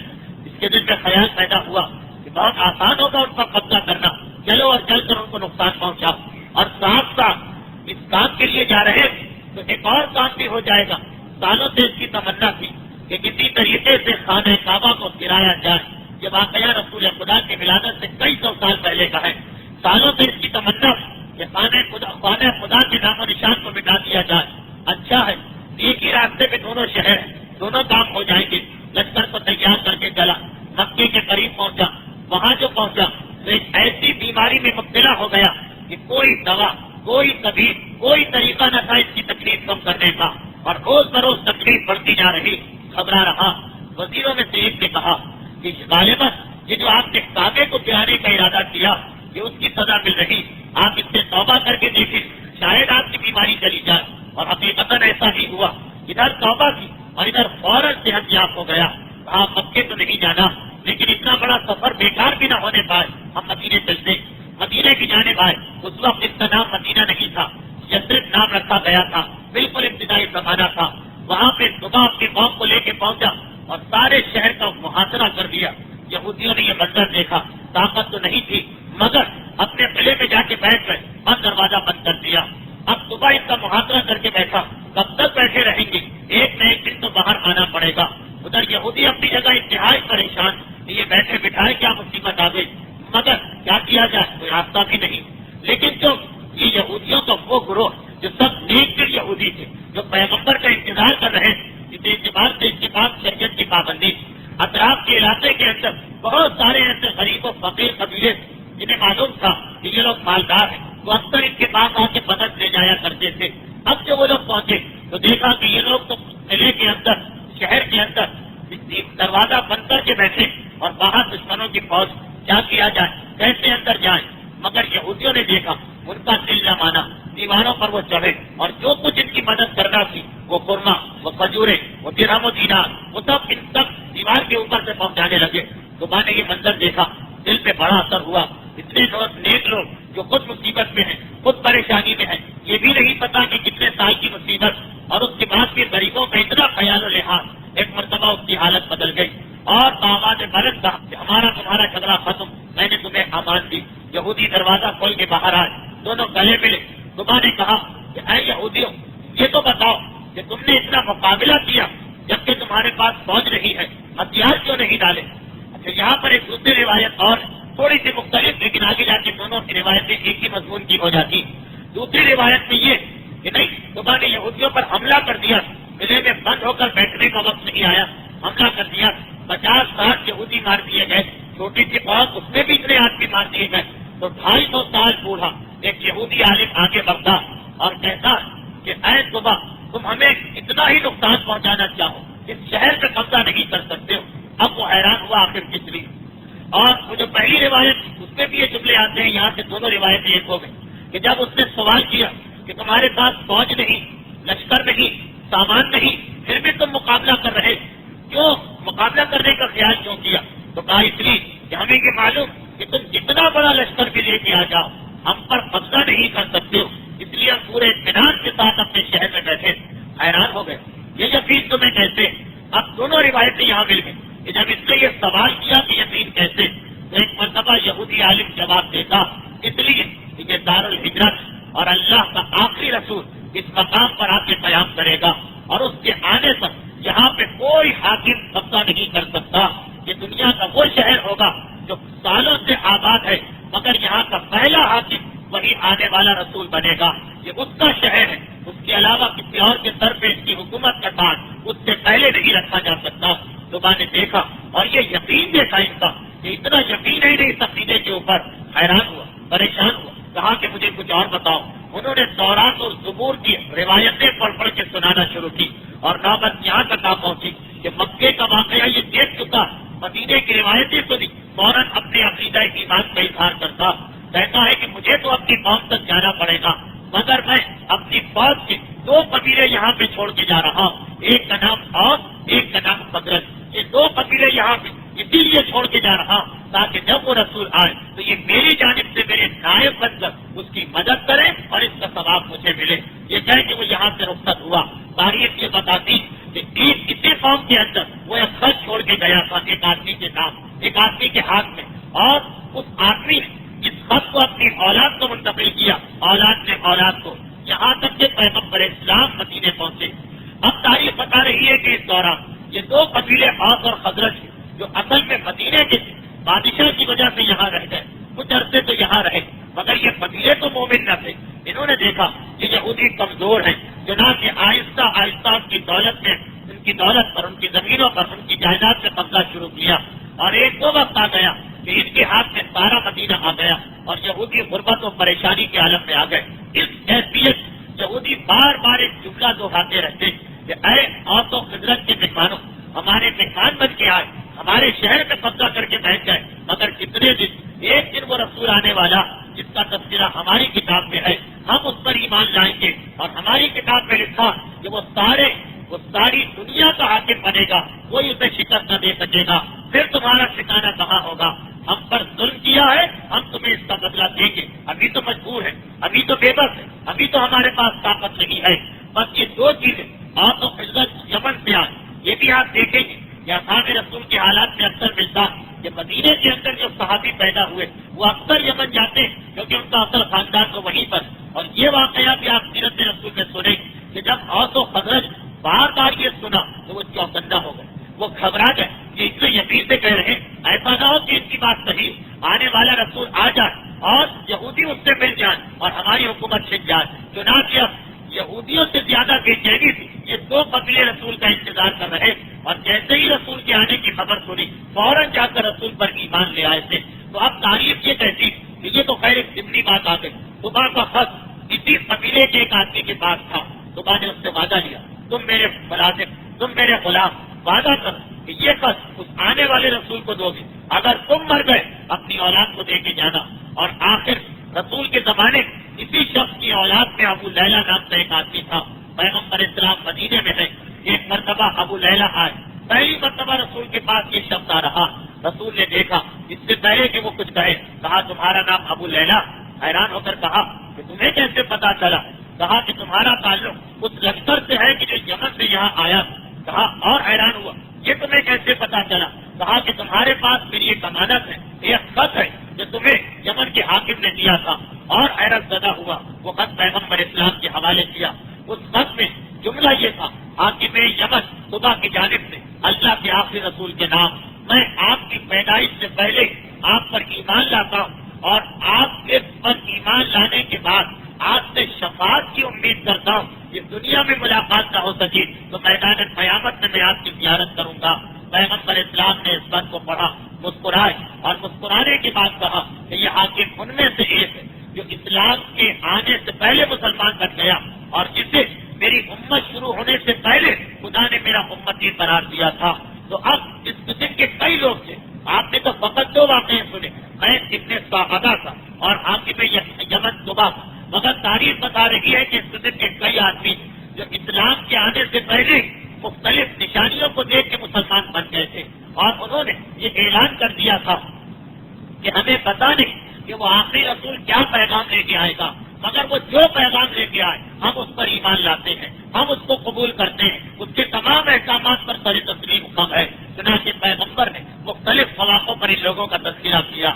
اس کے دل میں خیال پیدا ہوا کہ بہت آسان ہوگا ان پر قبضہ کرنا، چلو اور چل کر ان کو نقصان پہنچاؤ، اور ساتھ ساتھ اس کام کے لیے جا رہے تو ایک اور کام بھی ہو جائے گا۔ سالوں سے اس کی تمنا تھی کہ کسی طریقے سے خانہ کعبہ کو گرایا جائے، یہ واقعہ رسول خدا کی ولادت سے کئی سو سال پہلے کا ہے، سالوں سے اس کی تمنا کہ خانہ خدا کے نام و نشان کو مٹا دیا جائے۔ اچھا ہے ایک ہی راستے پہ دونوں شہر ہیں، دونوں کام ہو جائیں گے۔ لشکر کو تیار کر کے چلا، مکے کے قریب پہنچا، وہاں جو پہنچا تو ایک ایسی بیماری میں مبتلا ہو گیا کہ کوئی دوا، کوئی طبیب، کوئی طریقہ نہ تھا اس کی تکلیف کم کرنے کا، اور روز بروز تکلیف بڑھتی جا رہی، گھبرا رہا۔ وزیروں میں سے ایک نے کہا کہ غالباً یہ جو آپ نے کعبے کو گرانے کا ارادہ کیا یہ اس کی سزا مل رہی، آپ اس سے توبہ کر کے دیکھیں، شاید آپ کی بیماری چلی جائے۔ اور حقیقتاً ایسا ہی ہوا، ادھر توبہ کی اور ادھر فوراً صحت یاب ہو گیا۔ آپ مکے تو نہیں جانا، لیکن اتنا بڑا سفر بیکار بھی نہ ہونے پائے، ہم مدینے چلتے، مدینے کی جانب آئے۔ اس وقت اس کا نام مدینہ نہیں تھا، یثرب نام رکھا گیا تھا، بالکل ابتدائی زمانہ تھا۔ وہاں پہ صبح اپنی قوم کو لے کے پہنچا اور سارے شہر کا محاصرہ کر دیا۔ یہودیوں نے یہ منظر دیکھا، طاقت تو نہیں تھی مگر اپنے قلعے میں جا کے بیٹھ گئے، بند دروازہ بند کر دیا۔ اب صبح اس کا محاصرہ کر کے بیٹھا، کب تک بیٹھے رہیں گے، ایک نہ ایک دن تو باہر آنا پڑے گا۔ ادھر یہودی اپنی جگہ انتہائی پریشان، یہ بیٹھے بٹھائے کیا مصیبت آ گئی، مگر کیا کیا جائے، کوئی راستہ بھی نہیں۔ لیکن جو یہ یہودیوں کا وہ گروہ جو سب نیک دل یہودی تھے، جو پیغمبر کا انتظار کر رہے ہیں، اس اعتبار سے اس کے پاس شریعت کی پابندی، اطراف کے علاقے کے اندر بہت سارے ایسے غریب و فقیر قبیلے جنہیں معلوم تھا کہ یہ لوگ مالدار ہیں، وہ اکثر ان کے پاس آ کے مدد لے جایا کرتے تھے۔ اب جب وہ لوگ پہنچے تو دیکھا کہ یہ لوگ تو قلعے کے اندر، شہر کے اندر دروازہ بند کر کے بیٹھے اور باہر دشمنوں کی فوج، کیا کیا جائے، کیسے اندر جائیں۔ مگر یہودیوں نے دیکھا، ان کا دل نہ مانا، دیواروں پر وہ چڑھے اور جو کچھ ان کی مدد کرنا تھی، وہ خرما، وہ کھجورے، وہ درہم و دینار، وہ سب ان تک دیوار کے اوپر سے پہنچانے لگے۔ صبح نے یہ منظر دیکھا، دل پہ بڑا اثر ہوا۔ اتنے نیک لوگ جو خود مصیبت میں ہیں، خود پریشانی میں ہیں، یہ بھی نہیں پتا کہ کتنے سال کی مصیبت، اور اس کے بعد بھی غریبوں کا اتنا خیال و لحاظ، ایک مرتبہ اس کی حالت بدل گئی اور آواز بلند کہا کہ ہمارا تمہارا جھگڑا ختم، میں نے تمہیں امان دی۔ یہودی دروازہ کھول کے باہر آئے، دونوں گلے ملے۔ صبح نے کہا کہ اے یہودیوں، یہ تو بتاؤ کہ تم نے اتنا مقابلہ کیا جبکہ تمہارے پاس فوج نہیں ہے، ہتھیار کیوں نہیں ڈالے؟ اچھا یہاں پر ایک دوسری روایت اور تھوڑی سی مختلف، لیکن آگے جا کے دونوں کی روایتیں ایک ہی مضمون کی ہو جاتی۔ دوسری روایت میں یہ کہ نہیں، صبح نے یہودیوں پر حملہ کر دیا قلعے میں بند ہو کر بیٹھنے کا وقت نہیں آیا، حملہ کر دیا، 50-60 یہودی مار دیے گئے، چھوٹی سی قوم اس میں بھی اتنے آدمی مار دیے گئے، تو 250 سال بوڑھا ایک یہودی عالم آگے بڑھتا اور کہتا کہ اے صبح، تم ہمیں اتنا ہی نقصان پہنچانا چاہو، اس شہر پہ قبضہ نہیں کر سکتے ہو۔ اب وہ حیران ہوا آخر کس لیے، اور وہ جو پہلی روایت اس میں بھی یہ جملے آتے ہیں، یہاں سے دونوں روایتیں ایک ہو گئی کہ جب اس نے سوال کیا کہ تمہارے پاس فوج نہیں، لشکر نہیں، سامان نہیں، پھر بھی تم مقابلہ کر رہے، کیوں مقابلہ کرنے کا خیال کیوں کیا؟ تو کہا اس لیے کہ ہمیں یہ معلوم کہ تم جتنا بڑا لشکر بھی لے کے آ جاؤ، ہم پر قبضہ نہیں کر سکتے ہو، اس لیے ہم پورے اطمینان کے ساتھ اپنے شہر میں بیٹھے۔ حیران ہو گئے، یہ یقین تمہیں کیسے؟ اب دونوں روایتیں یہاں مل گئی کہ جب اس نے یہ سوال کیا کہ یقین کیسے، تو ایک مرتبہ یہودی عالم جواب دیتا، اس لیے کہ یہ دارالہجرت اور اللہ کا آخری رسول اس مقام پر آ کے قیام کرے گا، اور اس کے آنے تک یہاں پہ کوئی حاکم قبضہ نہیں کر سکتا۔ یہ دنیا کا وہ شہر ہوگا جو سالوں سے آباد ہے، مگر یہاں کا پہلا حاکم وہی آنے والا رسول بنے گا۔ یہ اس کا شہر ہے، اس کے علاوہ کسی اور کے سر پہ اس کی حکومت کا تاج اس سے پہلے نہیں رکھا جا سکتا۔ صبح نے دیکھا اور یہ یقین دیکھا ان کا کہ اتنا یقین ہی نہیں عقیدے کے اوپر، حیران ہوا، پریشان ہوا، کہا کہ مجھے کچھ اور بتاؤ۔ انہوں نے تورات اور زبور کی روایتیں پڑھ کے سنانا شروع کی، اور نوبت یہاں تک آ پہنچی کہ مکے کا واقعہ یہ دیکھ چکا، مدینے کی روایتیں سنی، فوراً اپنے عقیدہ ایمان کا اظہار کرتا، کہتا ہے کہ مجھے تو اپنی قوم تک جانا پڑے گا، مگر میں اپنی فوج کے 2 قبیلے یہاں پہ چھوڑ کے جا رہا ہوں، ایک کا نام اوس، ایک کا نام خزرج۔ یہ 2 قبیلے یہاں پہ اسی لیے چھوڑ کے جا رہا ہوں تاکہ جب وہ رسول آئے تو یہ میری جانب سے میرے نائب بن کر اس کی مدد کرے اور اس کا ثواب مجھے ملے۔ یہ کہہ کہ وہ یہاں سے رخصت ہوا۔ تاریخ یہ بتاتی کہ اسی قوم کے اندر وہ ایک خط چھوڑ کے گیا تھا، ایک آدمی کے نام، ایک آدمی کے ہاتھ میں، اور اس آدمی نے اس خط کو اپنی اولاد کو منتقل کیا، اولاد نے اولاد کو، یہاں تک کہ پیغمبر اسلام مدینے پہنچے۔ اب تاریخ بتا رہی ہے کہ اس دوران یہ 2 قبیلے اوس اور خزرج جو اصل میں مدینے کے بادشاہ کی وجہ سے یہاں رہ گئے، کچھ عرصے تو یہاں رہے، مگر یہ قبیلے تو مومن نہ تھے۔ انہوں نے دیکھا کہ یہودی کمزور ہیں، چنانچہ آہستہ آہستہ ان کی دولت میں، ان کی دولت پر، ان کی زمینوں پر، ان کی جائیداد سے قبضہ شروع کیا، اور ایک وہ وقت آ گیا کہ ان کے ہاتھ میں سارا مدینہ آ گیا، اور یہودی غربت و پریشانی کے عالم میں آ گئے۔ اس حیثیت یہودی بار بار ایک جملہ دہراتے رہتے کہ اے اوس و خزرج کے مہمانوں، ہمارے مہمان بن کے آئے، ہمارے شہر پہ قبضہ کر کے بیٹھ گئے، مگر کتنے دن، ایک دن وہ رسول آنے والا جس کا تذکرہ ہماری کتاب میں ہے، ہم اس پر ایمان لائیں گے، اور ہماری کتاب میں لکھا کہ وہ ساری دنیا کا حاکم بنے گا، کوئی اسے شکست نہ دے سکے گا، پھر تمہارا ٹھکانہ کہاں ہوگا؟ ہم پر ظلم کیا ہے، ہم تمہیں اس کا بدلہ دیں گے، ابھی تو مجبور ہے، ابھی تو بے بس ہے، ابھی تو ہمارے پاس طاقت نہیں ہے۔ بس یہ 2 چیزیں، اوس و خزرج یمن سے آئے، یہ بھی آپ دیکھیں گے کہ اصحاب رسول کے حالات میں اکثر ملتا کہ مدینے کے اندر جو صحابی پیدا ہوئے وہ اکثر یمن جاتے ہیں، کیونکہ ان کا اصل خاندان تو وہیں پر۔ اور یہ واقعہ بھی آپ سیرت رسول میں سنیں کہ جب اوس و خزرج بار بار یہ سنا تو وہ چوکندہ ہو گئے، وہ گھبرا گئے، یہ اتنے یقین سے کہہ رہے ہیں ایسا نہ ہو کہ ان کی بات صحیح، آنے والا رسول آ جائے اور یہودی اس سے مل جائے اور ہماری حکومت چھن جائے۔ چنانچہ یہودیوں سے زیادہ بے چینی تھی، یہ 2 قبیلے رسول کا انتظار کر رہے، اور جیسے ہی رسول کے آنے کی خبر سنی فوراً جا کر رسول پر ایمان لے آئے تھے۔ تو اب تاریخ یہ کہتی کہ یہ تو خیر ایک ضمنی بات آ گئی۔ صبح کا خط اسی قبیلے کے ایک آدمی کے پاس تھا، صبح نے اس سے وعدہ لیا، تم میرے ملازم، تم میرے غلام، وعدہ کرو کہ یہ خط اس آنے والے رسول کو دو گے، اگر تم مر گئے اپنی اولاد کو دے کے جانا۔ اور آخر رسول کے زمانے اسی شخص کی اولاد میں ابو لیلہ نام کا ایک آدمی تھا، پیغمبر اسلام مدینے میں ہے، ایک مرتبہ ابو لیلہ آئے، پہلی مرتبہ رسول کے پاس یہ شخص آ رہا، رسول نے دیکھا، اس سے پہلے کہ وہ کچھ کہے کہا تمہارا نام ابو لیلہ؟ حیران ہو کر کہا کہ تمہیں کیسے پتا چلا؟ کہا کہ تمہارا تعلق اس لشکر سے ہے کہ جو یمن سے یہاں آیا۔ کہا اور حیران ہوا یہ تمہیں کیسے پتا چلا؟ کہا کہ تمہارے پاس میری ایک امانت ہے، ایک خط ہے جو تمہیں یمن کے حاکم نے دیا تھا، اور حیرت زدہ ہوا، وہ خط پیغمبر اسلام کے حوالے کیا۔ اس خط میں جملہ یہ تھا، حاکم یمن صبح کی جانب سے اللہ کے آخری رسول کے نام، میں آپ کی پیدائش سے پہلے آپ پر ایمان لاتا ہوں، اور آپ کے پر ایمان لانے کے بعد آپ سے شفاعت کی امید کرتا ہوں، اس دنیا میں ملاقات نہ ہو سکی تو میدان قیامت میں آپ کی زیارت کروں گا۔ پیغمبر اسلام نے اس بات کو پڑھا، مسکرائے اور مسکرانے کے بعد کہا کہ یہ حاکم ان میں سے ایک ہے جو اسلام کے آنے سے پہلے مسلمان بن گیا اور جسے میری امت شروع ہونے سے پہلے خدا نے میرا امتی قرار دیا تھا۔ تو اب اس قسم کے کئی لوگ تھے، آپ نے تو فقط 2 واقعے سنے، میں ابن صاحبہ کا اور حاکم یمن صبح کا، مگر تاریخ بتا رہی ہے کہ اس قسم کے کئی آدمی جو اسلام کے آنے سے پہلے مختلف نشانیوں کو دیکھ کے مسلمان بن گئے تھے اور انہوں نے یہ اعلان کر دیا تھا کہ ہمیں پتا نہیں کہ وہ آخری رسول کیا پیغام لے کے آئے گا، مگر وہ جو پیغام لے کے آئے ہم اس پر ایمان لاتے ہیں، ہم اس کو قبول کرتے ہیں، اس کے تمام احکامات پر سر تسلیم حکم ہے۔ چنانچہ پیغمبر نے مختلف مواقع پر ان لوگوں کا تذکرہ کیا،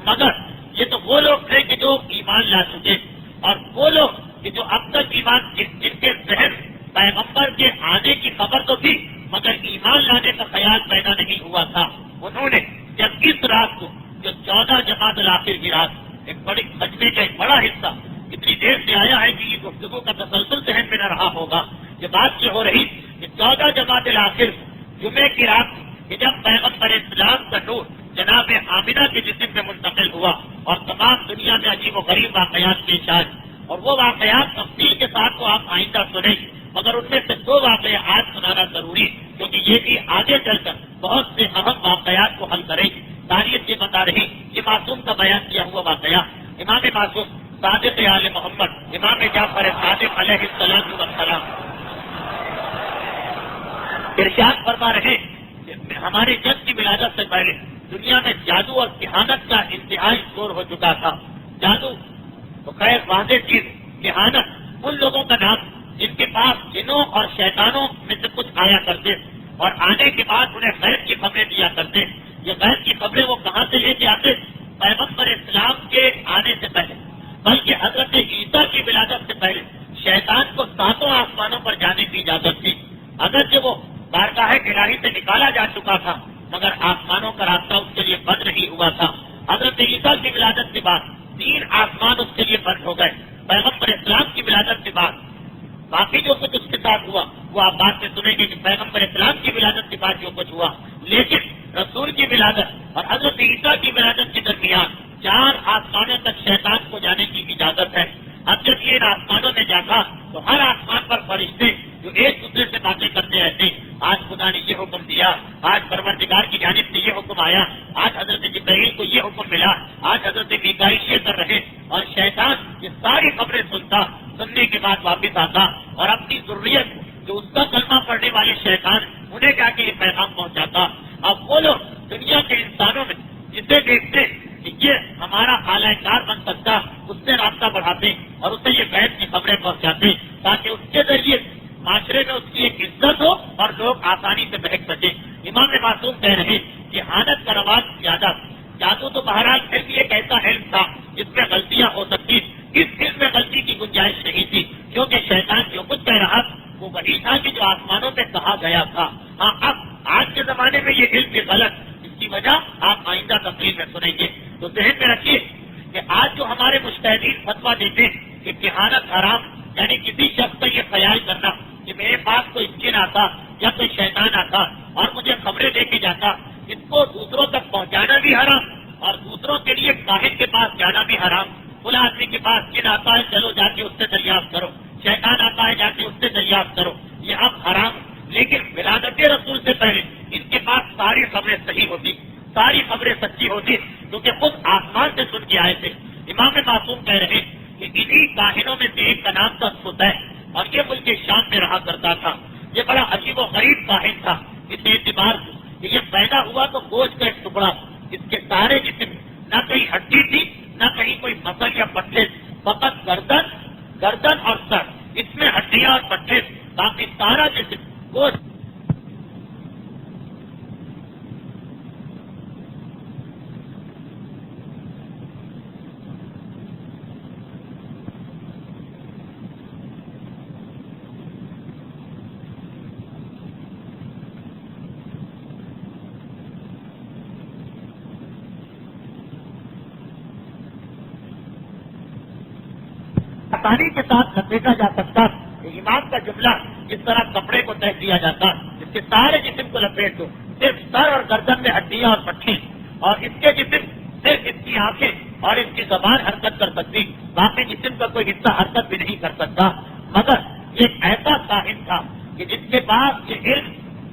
مگر یہ تو وہ لوگ تھے کہ جو ایمان لا چکے اور وہ لوگ کہ جو اب تک ایمان جن کے ذہن پیغمبر کے آنے کی خبر تو تھی مگر ایمان لانے کا خیال پیدا نہیں ہوا تھا، انہوں نے جب اس رات کو جو 14 جماعت الآخر کی رات، ایک بڑی مجمع کا ایک بڑا حصہ اتنی دیر سے آیا ہے کہ یہ گفتگو کا تسلسل ذہن میں نہ رہا ہوگا، یہ بات یہ ہو رہی کہ 14 جماعت الآخر جمعے کی رات کہ جب پیغمبر اسلام کا نور جناب آمنہ کے جسم میں منتقل ہوا اور تمام دنیا میں عجیب و غریب واقعات پیش آئے، اور وہ واقعات تفصیل کے ساتھ تو آپ آئندہ سنیں، مگر ان میں سے 2 واقعات آج سنانا ضروری کیونکہ یہ بھی آگے چل کر بہت سے اہم واقعات کو حل کریں گے۔ تاریخ یہ بتا رہی، یہ معصوم کا بیان کیا ہوا واقعہ، امام معصوم صادق آل محمد امام جعفر صادق علیہ السلام ارشاد فرما رہے کہ ہمارے جد کی ولادت سے پہلے دنیا میں جادو اور کہانت کا انتہائی زور ہو چکا تھا۔ جادو تو خیر واضح چیز، کہانت ان لوگوں کا نام جن کے پاس جنوں اور شیطانوں میں سے کچھ آیا کرتے اور آنے کے بعد انہیں غیب کی خبریں دیا کرتے۔ یہ غیب کی خبریں وہ کہاں سے لے کے آتے؟ پیغمبر اسلام کے آنے سے پہلے، بلکہ حضرت عیسیٰ کی ولادت سے پہلے شیطان کو 7 آسمانوں پر جانے کی اجازت تھی، اگرچہ وہ بارگاہ الہی سے نکالا جا چکا تھا مگر آسمانوں کا راستہ اس کے لیے بند نہیں ہوا تھا۔ حضرت عیسیٰ کی ولادت کے بعد 3 آسمان اس کے لیے بند ہو گئے۔ پیغمبر اسلام کی ولادت کے بعد باقی جو کچھ اس کے ساتھ ہوا وہ آپ بات میں سنیں گے کہ پیغمبر اسلام کی ولادت کے بعد جو کچھ ہوا، لیکن رسول کی ولادت اور حضرت عیسیٰ کی ولادت کے درمیان 4 آسمانوں تک شیطان کو جانے کی اجازت ہے۔ اب جب یہ ان آسمانوں میں جاتا تو ہر آسمان پر فرشتے جو ایک دوسرے سے باتیں کرتے رہتے، آج خدا نے یہ حکم دیا، آج پروردگار کی جانب سے یہ حکم آیا، آج حضرت جبرائیل کو یہ حکم ملا، آج حضرت میکائیل یہ کر رہے، اور شیطان یہ ساری خبریں سنتا، سننے کے بعد واپس آتا اور اپنی ضروریت جو اس کا کلمہ پڑھنے والے شیطان انہیں جا کے یہ پیغام پہنچاتا۔ اب وہ لوگ دنیا کے انسانوں میں جسے دیکھتے کہ یہ ہمارا اعلی کار بن سکتا، اس سے رابطہ بڑھاتے اور اسے یہ غیب کی خبریں پہنچاتے تاکہ اس کے ذریعے معاشرے میں اس کی ایک عزت ہو اور لوگ آسانی سے بہک سکیں۔ امام معصوم کہہ رہے کہ حالت کا رواج زیادہ، جادو تو بہرحال پھر بھی ایک ایسا علم تھا جس میں غلطیاں ہو سکتی، اس علم میں غلطی کی گنجائش نہیں تھی کیونکہ شیطان جو کچھ کہہ رہا وہ وہی تھا کہ جو آسمانوں میں کہا گیا تھا۔ ہاں اب آج کے زمانے میں یہ علم بھی غلط، اس کی وجہ آپ آئندہ تقریر میں سنیں گے۔ تو ذہن میں رکھیے کہ آج جو ہمارے مجتہدین فتویٰ دیتے ہیں کہ کہانت حرام، یعنی کسی شخص کا یہ خیال کرنا کہ میرے پاس کوئی جن آتا یا کوئی شیطان آتا اور مجھے خبریں دے کے جاتا، اس کو دوسروں تک پہنچانا بھی حرام اور دوسروں کے لیے کاہن کے پاس جانا بھی حرام۔ فلاں آدمی کے پاس جن آتا ہے چلو جا کے اس سے دریافت کرو، شیطان آتا ہے جا کے اس سے دریافت کرو، یہ اب حرام۔ لیکن ولادت رسول سے پہلے ان کے پاس ساری خبریں صحیح ہوتی، ساری خبریں سچی ہوتی کیونکہ خود آسمان سے سن کے آئے تھے۔ امام معصوم کہہ رہے کہ انہی کاہنوں میں سے ایک کا نام تھا سطح اور یہ ملک شام میں رہا کرتا تھا۔ یہ بڑا عجیب و غریب کاہن تھا اس اعتبار سے کہ یہ پیدا ہوا تو گوشت کا ایک ٹکڑا، اس کے سارے جسم نہ کہیں ہڈی تھی نہ کہیں کوئی مسل یا پٹھے، فقط گردن اور سر، اس میں ہڈیاں اور پٹھے، باقی سارا جسم گوشت۔ آسانی کے ساتھ لپیٹا جا سکتا کہ ایمان کا جملہ اس طرح کپڑے کو تہ دیا جاتا، اس کے سارے جسم کو لپیٹ دو، صرف سر اور گردن میں ہڈیاں اور پٹھیں، اور اس کے جسم صرف اس کی آنکھیں اور اس کی زبان حرکت کر سکتی، باقی جسم کا کوئی حصہ حرکت بھی نہیں کر سکتا۔ مگر یہ ایک ایسا کاہن تھا کہ جس کے پاس یہ علم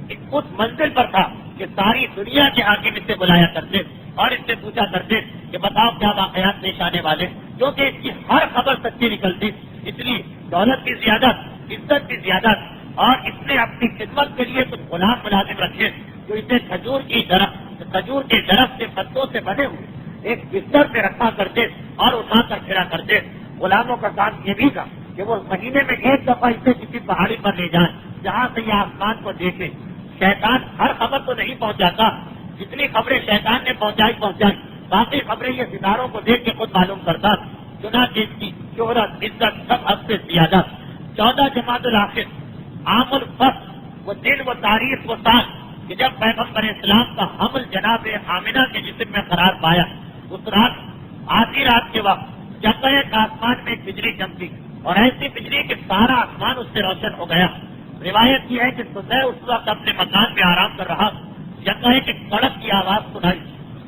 اس منزل پر تھا کہ ساری دنیا کے حاکم اس سے بلایا کرتے اور اس سے پوچھا کرتے کہ بتاؤ کیا واقعات پیش آنے والے، کیونکہ اس کی ہر خبر سچی نکلتی، اس لیے دولت کی زیادت، عزت کی زیادت، اور اس نے اپنی خدمت کے لیے کچھ غلام ملازم رکھے جو اسے کھجور کے درخت کے پتوں سے بنے ہوئے ایک بستر پہ رکھا کرتے اور اٹھا کر پھرا کرتے۔ غلاموں کا کام یہ بھی تھا کہ وہ مہینے میں ایک دفعہ اسے کسی پہاڑی پر لے جائیں جہاں سے یہ آسمان کو دیکھے۔ شیطان ہر خبر تو نہیں پہنچاتا، جتنی خبریں شیطان نے پہنچائی، باقی خبریں یہ ستاروں کو دیکھ کے خود معلوم کرتا۔ چنانچہ اس کی شہرت، عزت سب حد سے زیادہ۔ 14 جمادی الاخر عام الفصل، وہ دن، وہ تاریخ، وہ سال کہ جب پیغمبر اسلام کا حمل جناب آمنہ کے جسم میں قرار پایا، اس رات، آدھی رات کے وقت جگہ آسمان میں بجلی چمکی اور ایسی بجلی کہ سارا آسمان اس سے روشن ہو گیا۔ روایت یہ ہے کہ صبح اس وقت اپنے مکان میں آرام کر رہا، جگہ ایک سڑک کی آواز سنائی،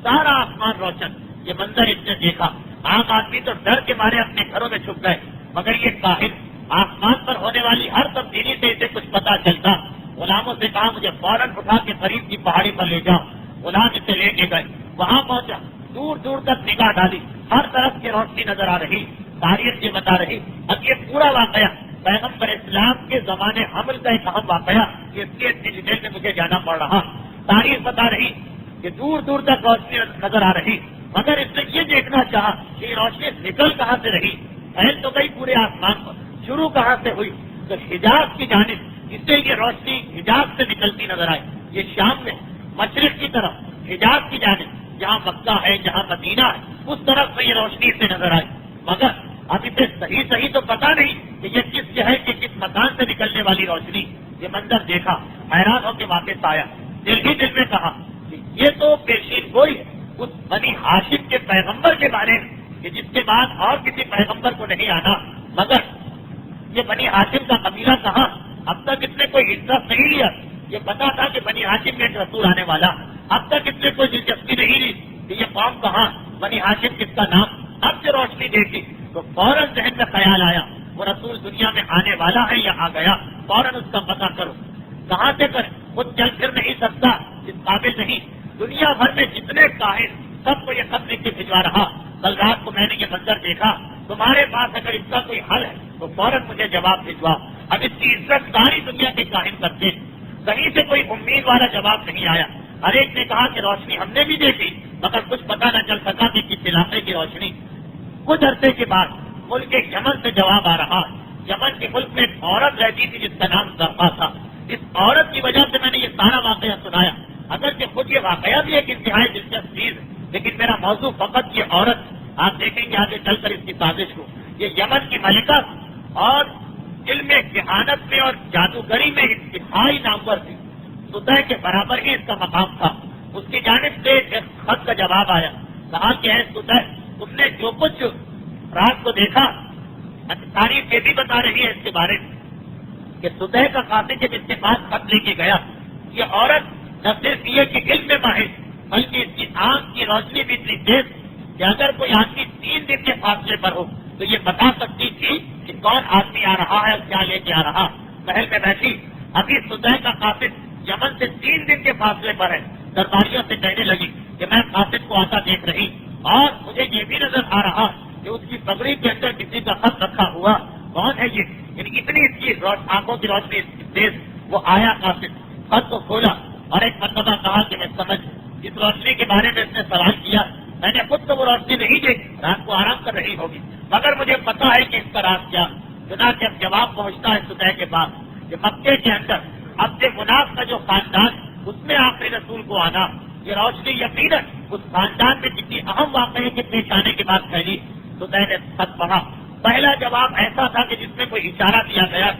سارا آسمان روشن۔ یہ منظر اس نے دیکھا، عام آدمی تو ڈر کے مارے اپنے گھروں میں چھپ گئے، مگر یہ کاہن آسمان پر ہونے والی ہر تبدیلی سے اسے کچھ پتا چلتا۔ غلاموں سے کہا مجھے فوراً اٹھا کے قریب کی پہاڑی پر لے جاؤ۔ غلام اسے لے کے گئے، وہاں پہنچا، دور دور تک نگاہ ڈالی، ہر طرف کی روشنی نظر آ رہی۔ تاریخ یہ بتا رہی، اب یہ پورا واقعہ پیغمبر اسلام کے زمانے حمل کا ایک اہم واقعہ، یہ اتنی ڈیٹیل میں مجھے جانا پڑ رہا۔ تاریخ بتا رہی کہ دور دور تک روشنی نظر آ رہی، مگر اس نے یہ دیکھنا چاہا کہ یہ روشنی نکل کہاں سے رہی، پھیل تو گئی پورے آسمان پر، شروع کہاں سے ہوئی؟ تو حجاز کی جانب، اس سے یہ روشنی حجاز سے نکلتی نظر آئی۔ یہ شام میں مشرق کی طرف حجاز کی جانب، جہاں مکہ ہے، جہاں مدینہ ہے، اس طرف سے یہ روشنی سے نظر آئی، مگر اب اسے صحیح تو پتا نہیں کہ یہ کس شہر کے کس مکان سے نکلنے والی روشنی۔ یہ منظر دیکھا، حیران ہو کے واپس آیا، دل ہی دل میں کہا کہ یہ تو پیشین گوئی ہے اس بنی ہاشم کے پیغمبر کے بارے میں کہ جس کے بعد اور کسی پیغمبر کو نہیں آنا، مگر یہ بنی ہاشم کا قبیلہ کہاں؟ اب تک اس نے کوئی عزت نہیں لیا، یہ پتا تھا کہ بنی ہاشم میں ایک رسول آنے والا، اب تک اس نے کوئی دلچسپی نہیں لی کہ یہ قوم کہاں، بنی ہاشم کس کا نام۔ اب جو روشنی دیکھی تو فوراً ذہن میں خیال آیا وہ رسول دنیا میں آنے والا ہے یا آ گیا، فوراً اس کا پتہ کرو۔ کہاں سے کرے؟ خود چل پھر نہیں سکتا، اس قابل نہیں۔ دنیا بھر میں جتنے کاہن سب کو یہ خط لکھ کے بھجوا رہا۔ کل رات کو میں نے یہ منظر دیکھا، تمہارے پاس اگر اس کا کوئی حل ہے تو فوراً مجھے جواب بھجوا۔ اب اس کی عزت ساری دنیا کے کاہن کرتے ہیں، کہیں سے کوئی امید والا جواب نہیں آیا۔ ہر ایک نے کہا کہ روشنی ہم نے بھی دیکھی، مگر کچھ پتا نہ چل سکا کہ کس علاقے کی روشنی۔ کچھ عرصے کے بعد ملک یمن سے جواب آ رہا۔ یمن کے ملک میں ایک عورت رہتی تھی جس کا نام زرقا تھا۔ اس عورت کی وجہ سے میں نے یہ سارا واقعہ سنایا، اگرچہ خود یہ واقعہ بھی ایک انتہائی دلچسپ چیز ہے، لیکن میرا موضوع فقط یہ عورت، آپ دیکھیں گے آگے چل کر اس کی سازش کو۔ یہ یمن کی ملکہ اور علم کہانت میں اور جادوگری میں انتہائی نامور تھی، سطح کے برابر ہی اس کا مقام تھا۔ اس کی جانب سے ایک خط کا جواب آیا، کہا کہ اے سطح، تم نے جو کچھ رات کو دیکھا، تاریخ یہ بھی بتا رہی ہے اس کے بارے میں کہ سطح کا قاصد جب اس کے پاس خط لے کے گیا، یہ عورت نہ صرف یہ کہ علم میں ماہر، بلکہ اس کی آنکھ کی روشنی بھی اتنی تیز کہ اگر کوئی آدمی 3 دن کے فاصلے پر ہو تو یہ بتا سکتی تھی کہ کون آدمی آ رہا ہے اور کیا لے کے آ رہا۔ محل میں بیٹھی ابھی سطح کا قاصد یمن سے 3 دن کے فاصلے پر ہے، درباریوں سے کہنے لگی کہ میں قاصد کو آتا دیکھ رہی، اور مجھے یہ بھی نظر آ رہا کہ اس کی پگڑی کے اندر کسی کا خط رکھا ہوا۔ کون ہے یہ؟ یعنی اتنی اس کی آنکھوں کی روشنی تیز۔ وہ آیا قاصد، خط کو کھولا اور ایک مرتبہ کہا کہ میں سمجھ، جس روشنی کے بارے میں اس نے سوال کیا میں نے خود تو وہ روشنی نہیں دیکھی، رات کو آرام کر رہی ہوگی، مگر مجھے پتا ہے کہ اس کا راز کیا۔ چنانچہ جب جواب پہنچتا ہے سطح کے پاس کہ مکے کے اندر عبد مناف کا جو خاندان، اس میں آخری رسول کو آنا، یہ روشنی یقیناً اس خاندان میں کسی اہم واقعے کے پیش آنے کے بعد پھیلی۔ سطح نے خط پڑھا، پہلا جواب ایسا تھا کہ جس میں کوئی اشارہ دیا گیا،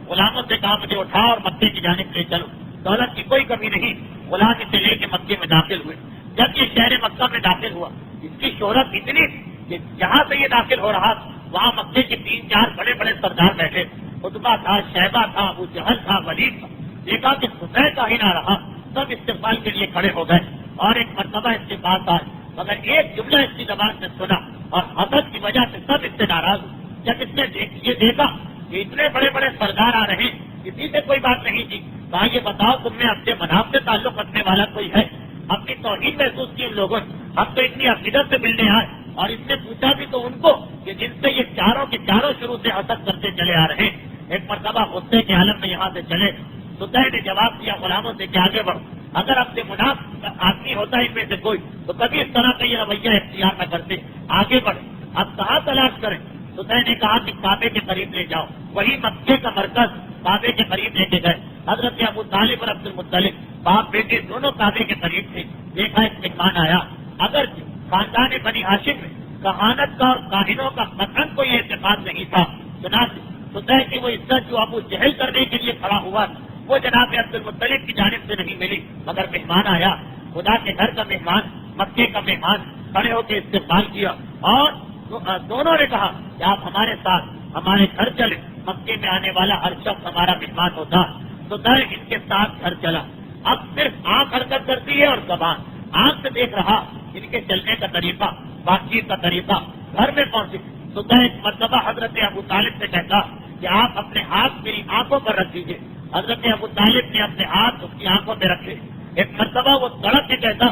غلاموں سے کہا مجھے اٹھا اور مکے کی جانب لے چلو، دولت کی کوئی کمی نہیں۔ غلام اسے لے کے مکے میں داخل ہوئے۔ جب یہ شہر مکہ میں داخل ہوا، اس کی شہرت اتنی کہ جہاں سے یہ داخل ہو رہا وہاں مکے کے 3-4 بڑے بڑے سردار بیٹھے، عتبہ تھا، شیبہ تھا، ابو جہل تھا، ولید تھا، دیکھا کہ سطح کا ہی نہ رہا، سب استقبال کے لیے کھڑے ہو گئے اور ایک مرتبہ اس کے پاس آئے، مگر ایک جملہ اس کی زبان سے سنا اور حسد کی وجہ سے سب اس سے ناراض ہوئے۔ جب اس نے یہ دیکھا کہ اتنے بڑے بڑے سردار آ رہے ہیں، کسی سے کوئی بات نہیں تھی، کہا یہ بتاؤ تم میں اپنے مناف سے تعلق رکھنے والا کوئی ہے؟ اپنی توہین محسوس کی ان لوگوں نے، ہم تو اتنی عقیدت سے ملنے آئے، اور اس نے پوچھا بھی تو ان کو کہ جن سے یہ چاروں کے چاروں شروع سے حسد کرتے چلے آ رہے ہیں۔ ایک مرتبہ غصے کے عالم میں یہاں سے چلے، سطح نے جواب دیا غلاموں سے کہ آگے بڑھو، اگر اپنے مناف آدمی ہوتا ہے ان میں سے کوئی تو کبھی اس طرح کا یہ رویہ اختیار نہ کرتے، آگے بڑھے، اب کہاں تلاش کریں؟ سطح نے کہا کہ کعبے کے قریب لے جاؤ، وہی مکے کا مرکز کعبے کے قریب لے کے گئے۔ حضرت ابو طالب اور عبد المطلب باپ بیٹے دونوں کعبے کے قریب تھے، دیکھا ایک مہمان آیا، اگر خاندان بنی ہاشم میں کہانت کا اور کاہنوں کا قطعاً کوئی اعتقاد نہیں تھا، سطح کی وہ عزت جو ابو جہل کرنے کے لیے کھڑا ہوا وہ جناب عبد المطلب کی جانب سے نہیں ملی، مگر مہمان آیا، خدا کے گھر کا مہمان، مکے کا مہمان، کھڑے ہو کے استقبال کیا اور دونوں نے کہا کہ آپ ہمارے ساتھ ہمارے گھر چلے، مکے میں آنے والا ہر شخص ہمارا مہمان ہوتا، تو در ان کے ساتھ گھر چلا۔ اب صرف آنکھ حرکت کرتی ہے اور زبان، آنکھ سے دیکھ رہا ان کے چلنے کا طریقہ، بات چیت کا طریقہ، گھر میں پہنچے تو ایک مرتبہ حضرت ابو طالب سے کہتا کہ آپ اپنے ہاتھ میری آنکھوں پر رکھ دیجیے۔ حضرت ابو طالب نے اپنے ہاتھ اس کی آنکھوں پہ رکھے۔ ایک مرتبہ وہ سڑک کے کہتا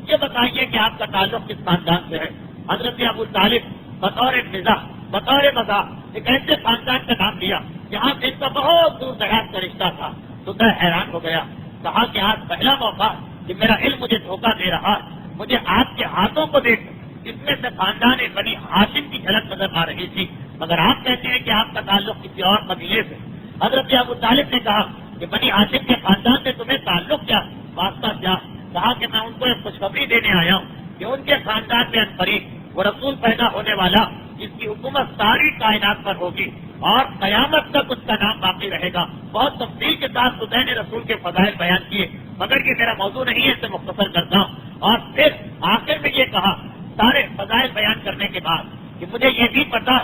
یہ بتائیے کہ آپ کا تعلق کس خاندان سے ہے؟ حضرت ابو طالب بطور مزاح ایک ایسے خاندان کا نام لیا جہاں سے ان کا بہت دور دراز کا رشتہ تھا۔ تو میں حیران ہو گیا، کہا کہ آج پہلا موقع کہ میرا علم مجھے دھوکہ دے رہا، مجھے آپ کے ہاتھوں کو دیکھ اس میں سے خاندان بنی ہاشم کی جھلک نظر آ رہی تھی، مگر آپ کہتے ہیں کہ آپ کا تعلق کسی اور قبیلے سے۔ حضرت ابو طالب نے کہا کہ بنی ہاشم کے خاندان سے تمہیں تعلق کیا، واسطہ کیا؟ کہا کہ میں ان کو ایک خوشخبری دینے آیا ہوں کہ ان کے خاندان میں عنقریب وہ رسول پیدا ہونے والا جس کی حکومت ساری کائنات پر ہوگی اور قیامت تک اس کا نام باقی رہے گا۔ بہت تفصیل کے ساتھ خدا نے رسول کے فضائل بیان کیے، مگر یہ میرا موضوع نہیں ہے، اسے مختصر کرتا ہوں۔ اور پھر آخر میں یہ کہا سارے فضائل بیان کرنے کے بعد کہ مجھے یہ بھی پتا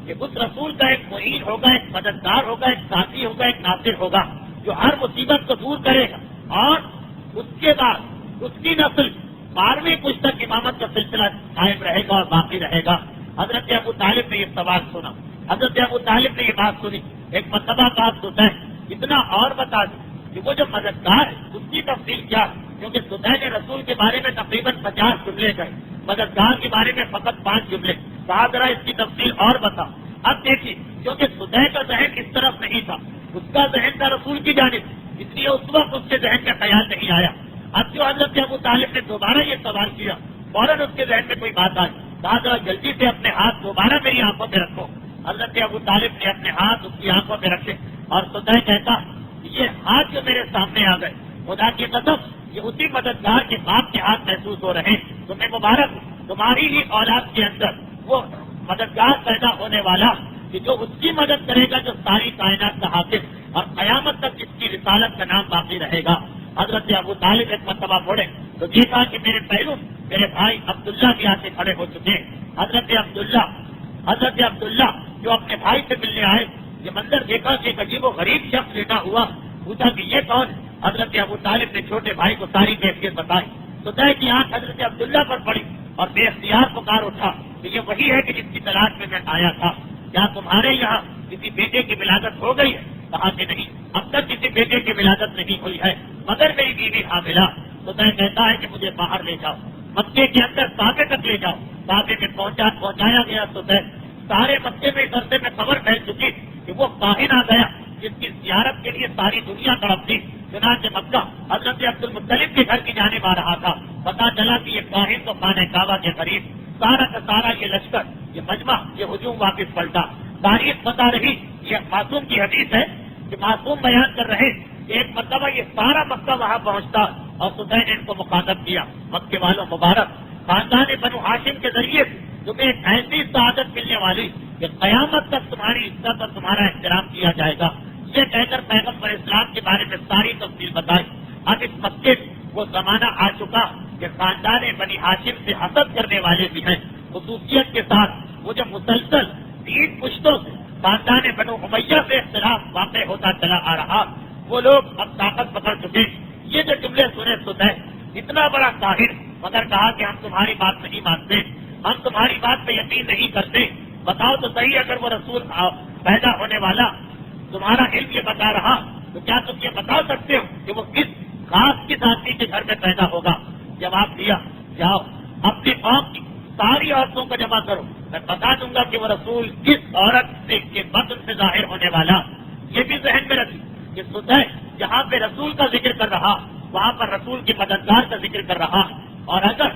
کہ اس رسول کا ایک معین ہوگا، ایک مددگار ہوگا، ایک ساتھی ہوگا، ایک ناصر ہوگا جو ہر مصیبت کو دور کرے گا، اور اس کے بعد اس کی نسل 12ویں کچھ تک امامت کا سلسلہ قائم رہے گا اور باقی رہے گا۔ حضرت ابو طالب نے یہ سوال سنا، حضرت ابو طالب نے یہ بات سنی، ایک مرتبہ بات سنتا ہے اتنا اور بتا دیں کہ وہ جو مددگار ہے اس کی تفصیل کیا، کیونکہ سطح کے رسول کے بارے میں تقریباً 50 جملے گئے، مددگار کے بارے میں فقط 5 جملے، کہا ذرا اس کی تفصیل اور بتا۔ اب دیکھیے کیونکہ سطح کا ذہن اس طرف نہیں تھا، اس کا ذہن تھا رسول کی جانب، اس لیے اس وقت اس کے ذہن میں خیال نہیں آیا۔ اب جو حضرت ابو طالب نے دوبارہ یہ سوال کیا، فوراً اس کے ذہن میں کوئی بات آئی، کہا ذرا جلدی سے اپنے ہاتھ دوبارہ میری آنکھوں پہ رکھو۔ حضرت ابو طالب نے اپنے ہاتھ اس کی آنکھوں پہ رکھے اور سطح کہتا یہ ہاتھ جو میرے سامنے آ گئے، خدا کی قسم یہ اسی مددگار کے باپ کے ہاتھ محسوس ہو رہے ہیں، تمہیں مبارک، تمہاری ہی اولاد کے اندر وہ مددگار پیدا ہونے والا کہ جو اس کی مدد کرے گا جو ساری کائنات کا حافظ اور قیامت تک اس کی رسالت کا نام باقی رہے گا۔ حضرت ابو طالب ایک مرتبہ پڑھے تو دیکھا کہ میرے پہلو میرے بھائی عبداللہ بھی آ کے کھڑے ہو چکے ہیں۔ حضرت عبداللہ جو اپنے بھائی سے ملنے آئے، یہ منظر دیکھا کہ ایک عجیب و غریب شخص لیٹا ہوا، پوچھا کہ یہ کون؟ حضرت ابو طالب نے چھوٹے بھائی کو ساری کیفیت بتائی تو طے کی آنکھ حضرت عبداللہ پر پڑی اور بے اختیار پکار اٹھا کہ یہ وہی ہے کہ جس کی تلاش میں آیا تھا، کیا تمہارے یہاں کسی بیٹے کی ولادت ہو گئی ہے؟ کہا کہ نہیں، اب تک کسی بیٹے کی ولادت نہیں ہوئی ہے، مگر میری بیوی حاملہ۔ تو طے کہتا ہے کہ مجھے باہر لے جاؤ، مکے کے اندر کعبے تک لے جاؤ۔ کعبے میں پہنچایا گیا تو طے سارے مکے میں اس عرصے میں خبر پھیل چکی کہ وہ کاہن آ گیا جس کی زیارت کے لیے ساری دنیا تڑپ تھی۔ چنانچہ مکہ حضرت عبد المطلب کے گھر کی جانب آ رہا تھا، پتا چلا کہ یہ کاہن تو خانہ کعبہ کے قریب، سارا کا سارا یہ لشکر، یہ مجمع، یہ ہجوم واپس پلٹا۔ تاریخ بتا رہی، یہ معصوم کی حدیث ہے کہ معصوم بیان کر رہے کہ ایک مرتبہ یہ سارا مکہ وہاں پہنچتا اور سطح نے ان کو مخاطب کیا، مکے والوں مبارک، خاندان بنو ہاشم کے ذریعے تمہیں ایک ایسی سعادت ملنے والی کہ قیامت تک تمہاری عزت اور تمہارا احترام کیا جائے گا۔ یہ کہہ کر پیغمبر اسلام کے بارے میں ساری تفصیل بتائی۔ اب اس مکے وہ زمانہ آ چکا کہ خاندان بنی ہاشم سے حسد کرنے والے بھی ہیں، خصوصیت کے ساتھ وہ جب مسلسل 3 پشتوں سے خاندان بنو امیہ سے اختلاف واقع ہوتا چلا آ رہا، وہ لوگ اب طاقت پکڑ چکے. یہ جو جملے سنے سدے، اتنا بڑا طاہر، مگر کہا کہ ہم تمہاری بات نہیں مانتے، ہم تمہاری بات پہ یقین نہیں کرتے. بتاؤ تو صحیح، اگر وہ رسول پیدا ہونے والا تمہارا علم یہ بتا رہا تو کیا تم یہ بتا سکتے ہو کہ وہ کس آدمی کے گھر میں پیدا ہوگا؟ جواب دیا، جاؤ اپنی قوم کی ساری عورتوں کو جمع کرو، میں بتا دوں گا کہ وہ رسول کس عورت کے بطن سے ظاہر ہونے والا. یہ بھی ذہن میں رکھی کہ سدے جہاں پہ رسول کا ذکر کر رہا وہاں پر رسول کے مددگار کا ذکر کر رہا. اور اگر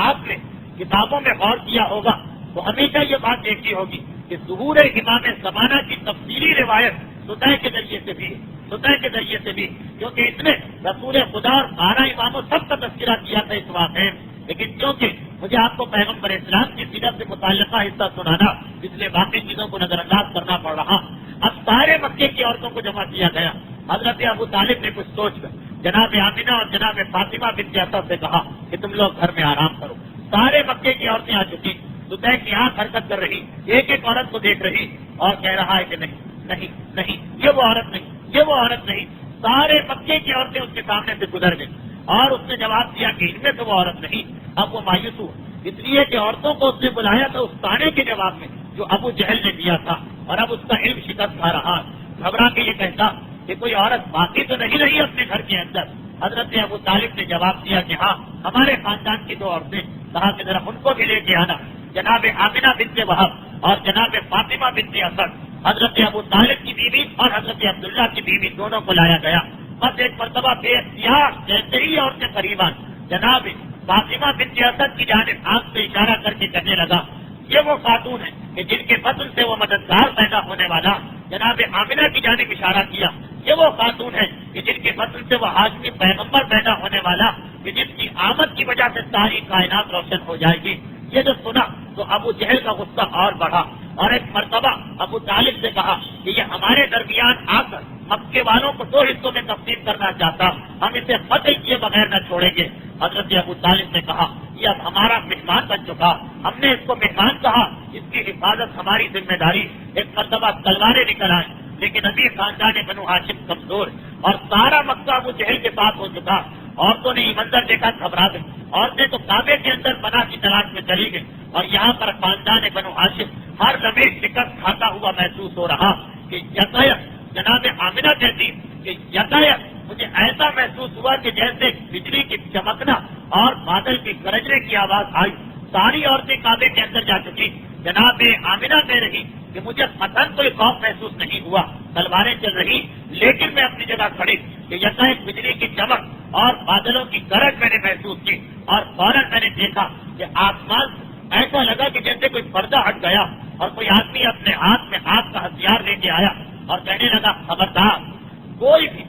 آپ نے کتابوں میں غور کیا ہوگا تو ہمیشہ یہ بات دیکھی ہوگی کہ ظہور امام زمانہ کی تفصیلی روایت سدے کے ذریعے سے بھی، سدے کے ذریعے سے بھی، کیونکہ اس نے رسول خدا اور 12 اماموں سب کا تذکرہ کیا تھا اس واقعے. لیکن کیونکہ مجھے آپ کو پیغمبر اسلام کی سیرت سے متعلقہ حصہ سنانا، اس لیے باقی چیزوں کو نظر انداز کرنا پڑ رہا. اب سارے مکے کی عورتوں کو جمع کیا گیا. حضرت ابو طالب نے کچھ سوچ کر جناب آمینہ اور جناب فاطمہ بنت اسد سے کہا کہ تم لوگ گھر میں آرام کرو. سارے مکے کی عورتیں آ چکی. سدے کی آنکھ حرکت کر رہی، ایک ایک عورت کو دیکھ رہی اور کہہ رہا ہے کہ نہیں نہیں نہیں، یہ وہ عورت نہیں، یہ وہ عورت نہیں. سارے مکے کی عورتیں اس کے سامنے سے گزر گئی اور اس نے جواب دیا کہ ان میں تو وہ عورت نہیں. اب وہ مایوس ہوا، اس لیے کہ عورتوں کو اس نے بلایا تھا اس تانے کے جواب میں جو ابو جہل نے دیا تھا، اور اب اس کا علم شکست کھا رہا. گھبرا کے یہ کہتا کہ کوئی عورت باقی تو نہیں رہی اپنے گھر کے اندر. حضرت ابو طالب نے جواب دیا کہ ہاں، ہمارے خاندان کی 2 عورتیں. کہا کہ ذرا ان کو بھی لے کے آنا. جناب آمینہ بنت وہب اور جناب فاطمہ بنت اسد، حضرت ابو طالب کی بیوی اور حضرت عبداللہ کی بیوی، دونوں کو لایا گیا. بس ایک مرتبہ بے اختیار جیسے ہی عورتیں قریباً جناب فاطمہ بنت اسد کی جانب آنکھ سے اشارہ کر کے کہنے لگا، یہ وہ خاتون ہے کہ جن کے بطن سے وہ مددگار پیدا ہونے والا. جناب آمینہ کی جانب اشارہ کیا، یہ وہ خاتون ہے کہ جن کے بطن سے وہ ہاشمی پیغمبر پیدا ہونے والا، کہ جس کی آمد کی وجہ سے ساری کائنات روشن ہو جائے گی. یہ جو سنا تو ابو جہل کا غصہ اور بڑھا اور ایک مرتبہ ابو طالب سے کہا کہ یہ ہمارے درمیان آ کر مکے والوں کو 2 حصوں میں تقسیم کرنا چاہتا، ہم اسے قتل کیے بغیر نہ چھوڑیں گے. حضرت ابو طالب نے کہا یہ اب ہمارا مہمان بن چکا، ہم نے اس کو مہمان کہا، اس کی حفاظت ہماری ذمہ داری. ایک مرتبہ تلواریں نکل آئیں، لیکن ابھی خاندان بنو ہاشم کمزور اور سارا مکہ ابو جہل کے پاس ہو چکا. عورتوں نے یہ منظر دیکھا، گھبرا گئی. عورتیں تو کعبے کے اندر پناہ کی تلاش میں چلی گئی اور یہاں پر خاندان بنو ہاشم ہر لمحے شکست کھاتا ہوا محسوس ہو رہا کہ جناب آمینہ کہتی کہ مجھے ایسا محسوس ہوا کہ جیسے بجلی کی چمکنا اور بادل کی گرجنے کی آواز آئی. ساری عورتیں کعبے کے اندر جا چکی. جناب آمینہ کہہ رہی کہ مجھے قطعاً کوئی خوف محسوس نہیں ہوا، تلواریں چل رہی لیکن میں اپنی جگہ کھڑی کہ یکایک بجلی کی چمک اور بادلوں کی گرج میں نے محسوس کی اور فوراً میں نے دیکھا کہ آسمان ایسا لگا کہ جیسے کوئی پردہ ہٹ گیا اور کوئی آدمی اپنے ہاتھ میں آگ کا ہتھیار لے کے آیا اور کہنے لگا خبردار، کوئی بھی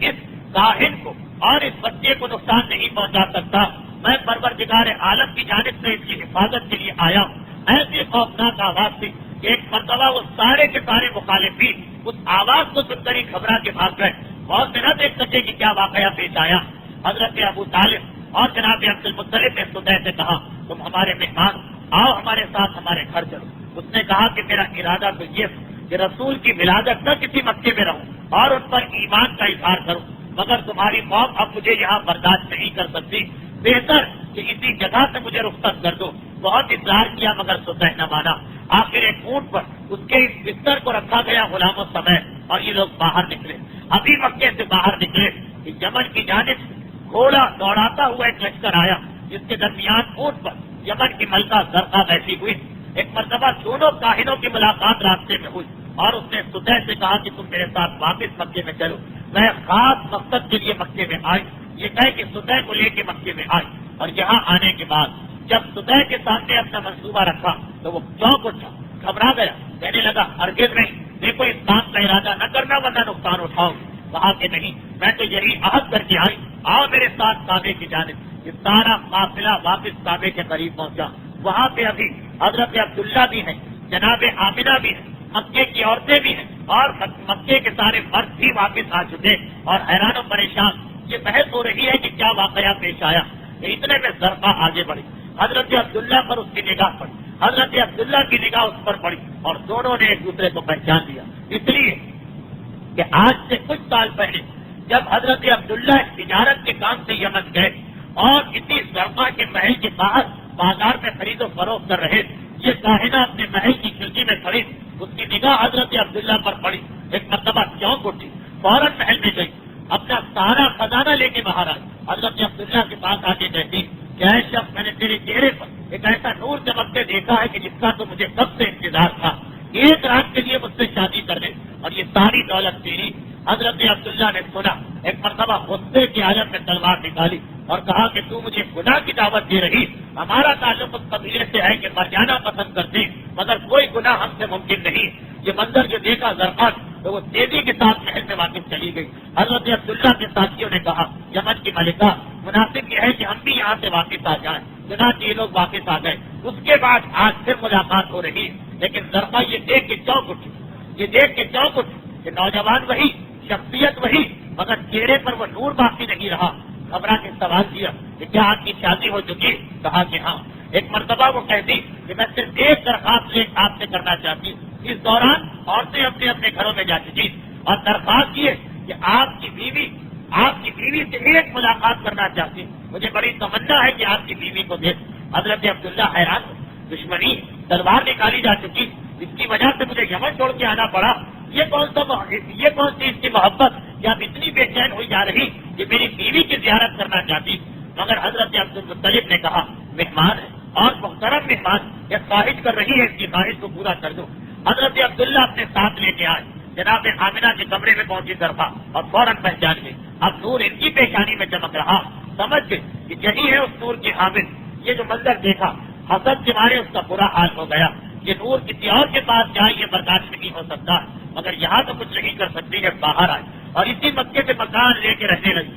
اس کاہن کو اور اس بچے کو نقصان نہیں پہنچا سکتا. میں پروردگار عالم کی جانب سے اس کی حفاظت کے لیے آیا ہوں. ایسی خوفناک آواز تھی کہ ایک مرتبہ وہ سارے کے سارے مخالفین اس آواز کو سن کر ہی گھبرا کے بھاگ گئے. بہت سے نہ دیکھ سکے کہ کیا واقعہ پیش آیا. حضرت ابو طالب اور جناب عبد المطلب نے سدے سے کہا تم ہمارے مہمان، آؤ ہمارے ساتھ ہمارے گھر چلو. اس نے کہا کہ میرا ارادہ تو یہ کہ رسول کی ولادت نہ کسی مکے میں رہوں اور ان پر ایمان کا اظہار کروں، مگر تمہاری قوم اب مجھے یہاں برداشت نہیں کر سکتی، بہتر کہ اسی جگہ سے مجھے رخصت کر دو. بہت اصرار کیا مگر سدے نہ مانا. آخر ایک اونٹ پر اس کے بستر کو رکھا گیا غلاموں سمیت اور یہ لوگ باہر نکلے. ابھی مکے سے باہر نکلے کہ یمن کی جانب گھوڑا دوڑاتا ہوا ایک لشکر آیا جس کے درمیان اونٹ پر یمن کی ملکہ زرقا بیٹھی ہوئی. ایک مرتبہ دونوں کاہنوں کی ملاقات راستے میں ہوئی اور اس نے سدے سے کہا کہ تم میرے ساتھ واپس مکے میں چلو. میں خاص مقصد کے لیے مکے میں آئی. یہ کہہ کہ سدے کو لے کے مکے میں آئی اور یہاں آنے کے بعد جب سدے کے سامنے اپنا منصوبہ رکھا تو وہ چونک اٹھا، گھبرا گیا، کہنے لگا ہرگز نہیں، دیکھو اس کام کا ارادہ نہ کرنا ورنہ نقصان اٹھاؤ. کہا کہ نہیں، میں تو یہی عہد کر کے آئی، آؤ میرے ساتھ کعبے کی جانب. یہ سارا قافلہ واپس کعبے کے قریب پہنچا. وہاں پہ ابھی حضرت عبداللہ بھی ہیں، جناب آمینہ بھی ہیں، مکے کی عورتیں بھی ہیں اور مکے کے سارے مرد بھی واپس آ چکے اور حیران و پریشان یہ بحث ہو رہی ہے کہ کیا واقعہ پیش آیا. اتنے میں زرقا آگے بڑھی، حضرت عبداللہ پر اس کی نگاہ پڑی. حضرت عبداللہ کی نگاہ اس پر پڑی اور دونوں نے ایک دوسرے کو پہچان لیا، اس لیے کہ آج سے کچھ سال پہلے جب حضرت عبداللہ تجارت کے کام سے یمن گئے اور اسی زرقہ کے محل کے باہر بازار میں خرید و فروخت کر رہے، یہ کاہنہ اپنے محل کی کھڑکی میں کھڑی، اس کی نگاہ حضرت عبداللہ پر پڑی، ایک مرتبہ چونک اٹھی، فوراً محل میں گئی، اپنا سارا خزانہ لے کے باہر آئی، حضرت عبداللہ کے پاس آ کے کہتی کہ اے شخص، میں نے تیرے چہرے پر ایک ایسا نور چمکتے دیکھا ہے کہ جس کا تو مجھے کب سے انتظار تھا، ایک رات کے لیے مجھ سے شادی کر لے اور یہ ساری دولت تیری۔ حضرت عبداللہ نے سنا، ایک مرتبہ غصے کی حالت میں تلوار نکالی اور کہا کہ تو مجھے گناہ کی دعوت دے رہی، ہمارا تعلق اس قبیلے سے ہے کہ مر جانا پسند کرتے، مگر کوئی گناہ ہم سے ممکن نہیں۔ یہ منظر جو دیکھا زرقہ تو وہ تیزی کے ساتھ محل میں واپس چلی گئی۔ حضرت عبداللہ کے ساتھیوں نے کہا، یمن کی ملکہ، مناسب یہ ہے کہ ہم بھی یہاں سے واپس آ جائیں، چنانچہ یہ لوگ واپس آ گئے۔ اس کے بعد آج پھر ملاقات ہو رہی، لیکن زرقہ یہ دیکھ کے چونک اٹھی کہ نوجوان وہی، شخصیت وہی، مگر چہرے پر وہ نور باقی نہیں رہا۔ گھبرا کے سوال کیا کہ کیا آپ کی شادی ہو چکی؟ کہا کہ ہاں۔ ایک مرتبہ وہ کہتی کہ میں صرف ایک درخواست آپ سے کرنا چاہتی ہوں۔ اس دوران عورتیں اپنے اپنے گھروں میں جا چکی اور درخواست یہ کہ آپ کی بیوی سے ایک ملاقات کرنا چاہتی ہوں، مجھے بڑی تمنا ہے کہ آپ کی بیوی کو دیکھ۔ حضرت عبداللہ حیران، دشمنی، تلوار نکالی جا چکی، جس کی وجہ سے مجھے یمن چھوڑ کے آنا پڑا، یہ کون سی اس کی محبت یا اتنی بے چین ہوئی جا رہی کہ میری بیوی کی زیارت کرنا چاہتی۔ مگر حضرت عبدالمطلب نے کہا، مہمان ہے اور محترم مہمان، یہ خواہش کر رہی ہے، اس کی خواہش کو پورا کر دو۔ حضرت عبداللہ اپنے ساتھ لے کے آئے، جناب آمنہ کے کمرے میں پہنچی طرفہ اور فوراً پہچان گئی۔ اب نور ان کی پیشانی میں چمک رہا، سمجھ گئے کہ یہی ہے اس نور کی حامل۔ یہ جو منظر دیکھا، حسد کے مارے اس کا برا حال ہو گیا، یہ نور کسی اور کے پاس جائے یہ برداشت نہیں ہو سکتا، مگر یہاں تو کچھ نہیں کر سکتی ہے، باہر آئے اور اسی مکے سے مکان لے کے رہنے لگی۔